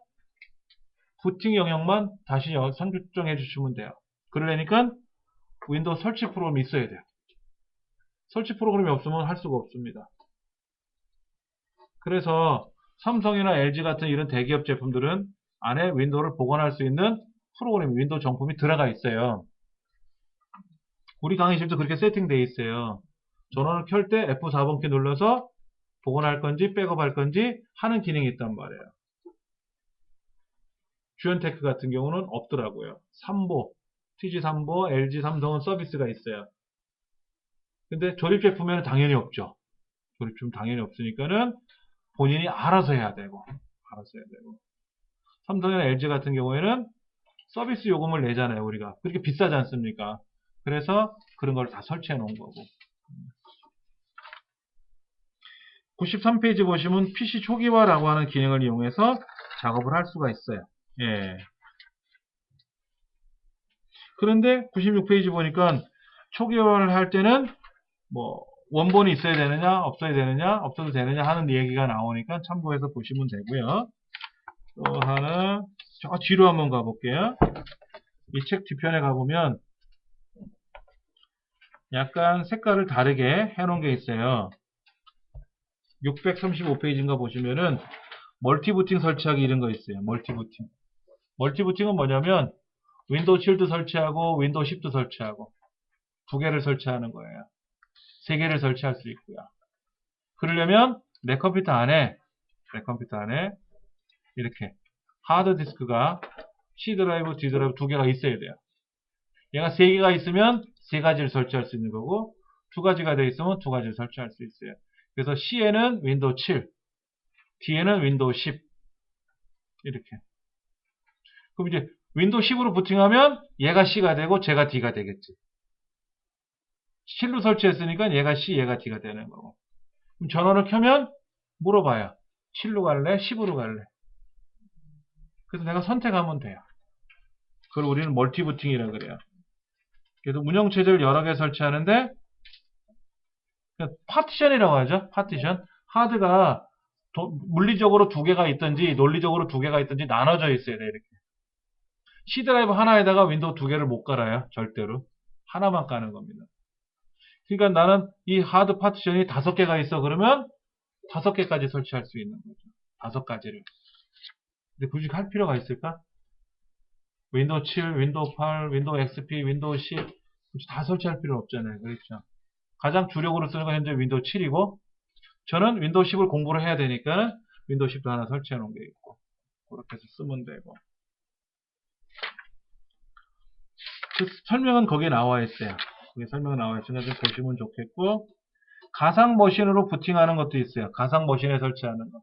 부팅 영역만 다시 선정해 주시면 돼요. 그러려니까 윈도우 설치 프로그램이 있어야 돼요. 설치 프로그램이 없으면 할 수가 없습니다. 그래서 삼성이나 LG 같은 이런 대기업 제품들은 안에 윈도우를 복원할 수 있는 프로그램, 윈도우 정품이 들어가 있어요. 우리 강의실도 그렇게 세팅되어 있어요. 전원을 켤 때 F4번 키 눌러서 복원할 건지 백업할 건지 하는 기능이 있단 말이에요. 듀언테크 같은 경우는 없더라고요. 삼보, TG3보, LG, 삼성은 서비스가 있어요. 근데 조립 제품에는 당연히 없죠. 조립 제품 당연히 없으니까는 본인이 알아서 해야 되고, 삼성이나 LG 같은 경우에는 서비스 요금을 내잖아요, 우리가. 그렇게 비싸지 않습니까? 그래서 그런 걸 다 설치해 놓은 거고. 93페이지 보시면 PC 초기화라고 하는 기능을 이용해서 작업을 할 수가 있어요. 예. 그런데 96페이지 보니까 초기화를 할 때는 뭐 원본이 있어야 되느냐, 없어야 되느냐, 없어도 되느냐 하는 얘기가 나오니까 참고해서 보시면 되고요. 또 하나, 저 뒤로 한번 가볼게요. 이 책 뒤편에 가보면 약간 색깔을 다르게 해놓은 게 있어요. 635페이지인가 보시면은 멀티부팅 설치하기 이런 거 있어요. 멀티부팅. 멀티부팅은 뭐냐면 윈도우 쉴드 설치하고 윈도우 시프트 설치하고 두 개를 설치하는 거예요. 세 개를 설치할 수 있고요. 그러려면 내 컴퓨터 안에 이렇게 하드디스크가 C 드라이브, D 드라이브 두 개가 있어야 돼요. 얘가 세 개가 있으면 세 가지를 설치할 수 있는 거고 두 가지가 돼 있으면 두 가지를 설치할 수 있어요. 그래서 C에는 윈도우 7, D에는 윈도우 10 이렇게. 그럼 이제 윈도우 10으로 부팅하면 얘가 C가 되고 쟤가 D가 되겠지. 7로 설치했으니까 얘가 C, 얘가 D가 되는 거고. 그럼 전원을 켜면 물어봐요. 7로 갈래? 10으로 갈래? 그래서 내가 선택하면 돼요. 그걸 우리는 멀티부팅이라고 그래요. 그래서 운영체제를 여러 개 설치하는데 파티션이라고 하죠. 파티션. 하드가 물리적으로 두 개가 있든지 논리적으로 두 개가 있든지 나눠져 있어야 돼. 이렇게. C 드라이브 하나에다가 윈도우 두 개를 못 깔아요. 절대로. 하나만 까는 겁니다. 그러니까 나는 이 하드 파티션이 5개가 있어. 그러면 5개까지 설치할 수 있는 거죠. 5가지를. 근데 굳이 할 필요가 있을까? 윈도우 7, 윈도우 8, 윈도우 XP, 윈도우 10 굳이 다 설치할 필요 없잖아요. 그렇죠? 가장 주력으로 쓰는 건 현재 윈도우 7이고 저는 윈도우 10을 공부를 해야 되니까 윈도우 10도 하나 설치해 놓은 게 있고 그렇게 해서 쓰면 되고 그 설명은 거기에 나와 있어요. 거기 설명은 나와 있으니까 좀 보시면 좋겠고 가상 머신으로 부팅하는 것도 있어요. 가상 머신에 설치하는 거.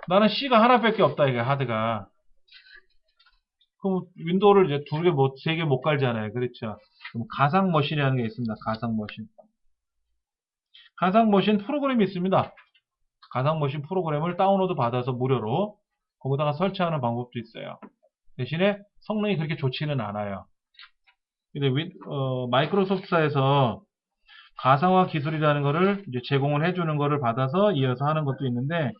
나는 C가 하나밖에 없다 이게 하드가. 그럼 윈도우를 이제 세 개 못 깔잖아요. 그렇죠? 그럼 가상 머신이라는 게 있습니다. 가상 머신. 가상 머신 프로그램이 있습니다. 가상 머신 프로그램을 다운로드 받아서 무료로 거기다가 설치하는 방법도 있어요. 대신에 성능이 그렇게 좋지는 않아요. 근데 마이크로소프트사에서 가상화 기술이라는 거를 이제 제공을 해주는 거를 받아서 이어서 하는 것도 있는데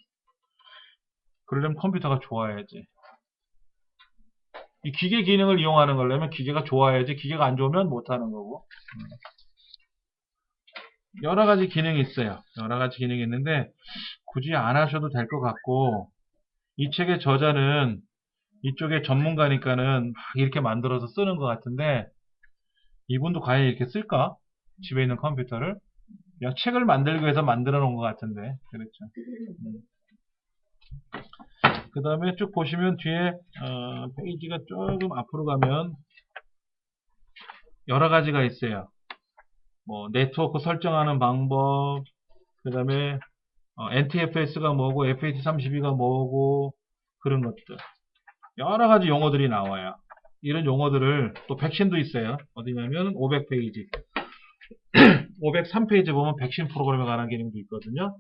그러려면 컴퓨터가 좋아야지. 이 기계 기능을 이용하는 거려면 기계가 좋아야지 기계가 안 좋으면 못하는 거고 여러 가지 기능이 있어요. 여러 가지 기능이 있는데 굳이 안 하셔도 될 것 같고 이 책의 저자는 이쪽에 전문가니까는 막 이렇게 만들어서 쓰는 것 같은데 이분도 과연 이렇게 쓸까? 집에 있는 컴퓨터를 그냥 책을 만들기 위해서 만들어 놓은 것 같은데 그렇죠. 그 다음에 쭉 보시면 뒤에 페이지가 조금 앞으로 가면 여러 가지가 있어요. 뭐 네트워크 설정하는 방법, 그 다음에 NTFS가 뭐고 FAT32가 뭐고 그런 것들 여러 가지 용어들이 나와요. 이런 용어들을 또 백신도 있어요. 어디냐면 500페이지 503페이지 보면 백신 프로그램에 관한 기능도 있거든요.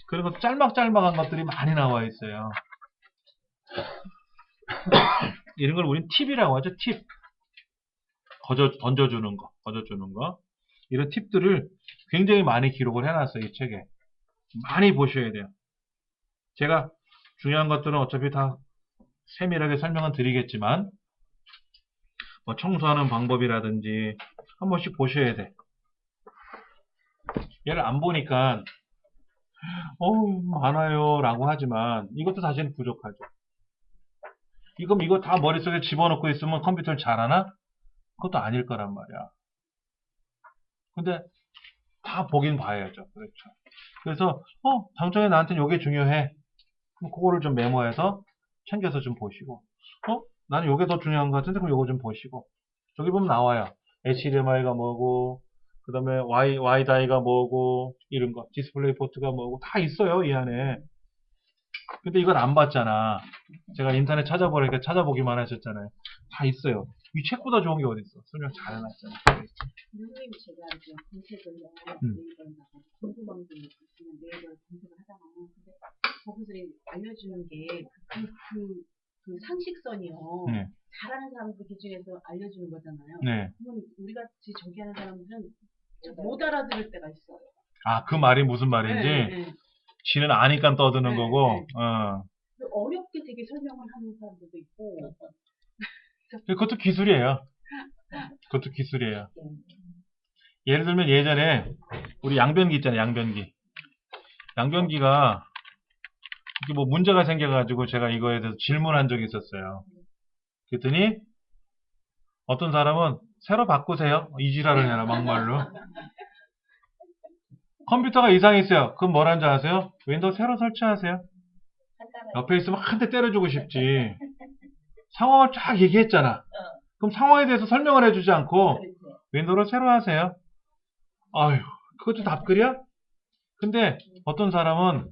그런 것 짤막짤막한 것들이 많이 나와 있어요. 이런 걸 우린 팁이라고 하죠. 팁. 던져주는 거. 이런 팁들을 굉장히 많이 기록을 해놨어요. 이 책에. 많이 보셔야 돼요. 제가 중요한 것들은 어차피 다 세밀하게 설명은 드리겠지만 뭐 청소하는 방법이라든지 한 번씩 보셔야 돼. 얘를 안 보니까 많아요 라고 하지만 이것도 사실은 부족하죠. 이거 다 머릿속에 집어넣고 있으면 컴퓨터를 잘하나? 그것도 아닐 거란 말이야. 근데 다 보긴 봐야죠. 그렇죠. 그래서 당장에 나한테는 이게 중요해. 그럼 그거를 좀 메모해서 챙겨서 좀 보시고 나는 이게 더 중요한 것 같은데 그럼 이거 좀 보시고 저기 보면 나와요. HDMI가 뭐고 그 다음에 Y 다이가 뭐고 이런 거 디스플레이 포트가 뭐고 다 있어요. 이 안에 근데 이건 안 봤잖아. 제가 인터넷 찾아보니까 찾아보기만 하셨잖아요. 다 있어요. 이 책보다 좋은 게 어디 있어? 설명 잘 해놨잖아. 선생님이 제가 이제 검색을 음. 네이버에다가 궁금한 게 있으면 네이버에 검색을 하잖아요. 근데 거기서 이제 알려주는 게 그 상식선이요. 네. 잘하는 사람들 기준에서 알려주는 거잖아요. 네. 그러면 우리 같이 저기 하는 사람들은 못 알아들을 때가 있어요. 아, 그 말이 무슨 말인지 네. 지는 아니까 떠드는 네, 거고, 네. 어렵게 되게 설명을 하는 사람들도 있고. 그것도 기술이에요. 그것도 기술이에요. 예를 들면 예전에 우리 양변기 있잖아요. 양변기. 양변기가 이게 뭐 문제가 생겨가지고 제가 이거에 대해서 질문한 적이 있었어요. 그랬더니 어떤 사람은 새로 바꾸세요. 이 지랄을 해라 막말로. 컴퓨터가 이상했어요. 그럼 뭐라는 줄 아세요? 윈도우 새로 설치하세요. 옆에 있으면 한 대 때려주고 싶지. 상황을 쫙 얘기했잖아. 그럼 상황에 대해서 설명을 해주지 않고 윈도우를 새로 하세요. 아유, 그것도 답글이야? 근데 어떤 사람은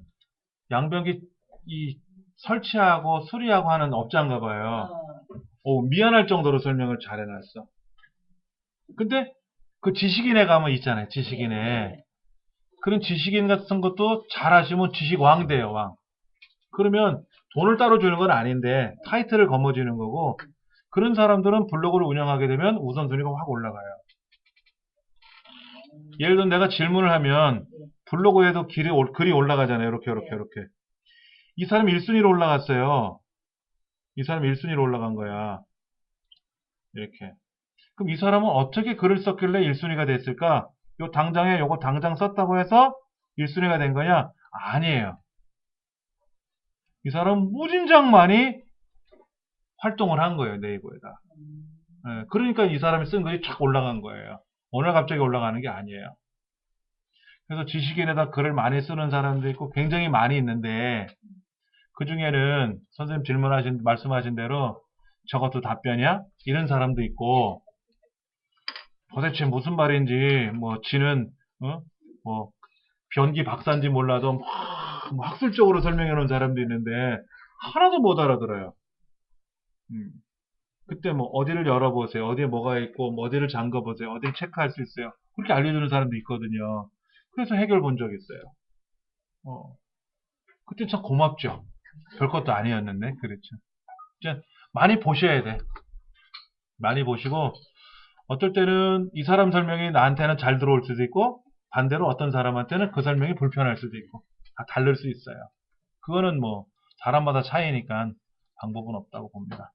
양변기 이 설치하고 수리하고 하는 업자인가 봐요. 미안할 정도로 설명을 잘 해놨어. 근데 그 지식인에 가면 있잖아요. 지식인에. 그런 지식인 같은 것도 잘 하시면 지식왕 돼요. 왕. 그러면 돈을 따로 주는 건 아닌데 타이틀을 거머쥐는 거고, 그런 사람들은 블로그를 운영하게 되면 우선순위가 확 올라가요. 예를 들어 내가 질문을 하면 블로그에도 글이 올라가잖아요. 이렇게. 이 사람 1순위로 올라갔어요. 이 사람 1순위로 올라간 거야. 이렇게. 그럼 이 사람은 어떻게 글을 썼길래 1순위가 됐을까? 요거 당장 썼다고 해서 1순위가 된 거냐? 아니에요. 이 사람은 무진장 많이 활동을 한 거예요. 네이버에다. 네, 그러니까 이 사람이 쓴 글이 쫙 올라간 거예요. 오늘 갑자기 올라가는 게 아니에요. 그래서 지식인에다 글을 많이 쓰는 사람도 있고 굉장히 많이 있는데, 그 중에는 선생님 말씀하신 대로 저것도 답변이야? 이런 사람도 있고, 도대체 무슨 말인지 지는 뭐 변기 박사인지 몰라도 뭐 학술적으로 설명해 놓은 사람도 있는데 하나도 못 알아들어요. 그때 어디를 열어보세요. 어디에 뭐가 있고 어디를 잠궈보세요. 어디를 체크할 수 있어요. 그렇게 알려주는 사람도 있거든요. 그래서 해결 본 적 있어요. 그때 참 고맙죠. 별것도 아니었는데. 그렇죠. 이제 많이 보셔야 돼. 많이 보시고, 어떨 때는 이 사람 설명이 나한테는 잘 들어올 수도 있고, 반대로 어떤 사람한테는 그 설명이 불편할 수도 있고, 다 다를 수 있어요. 그거는 사람마다 차이니까 방법은 없다고 봅니다.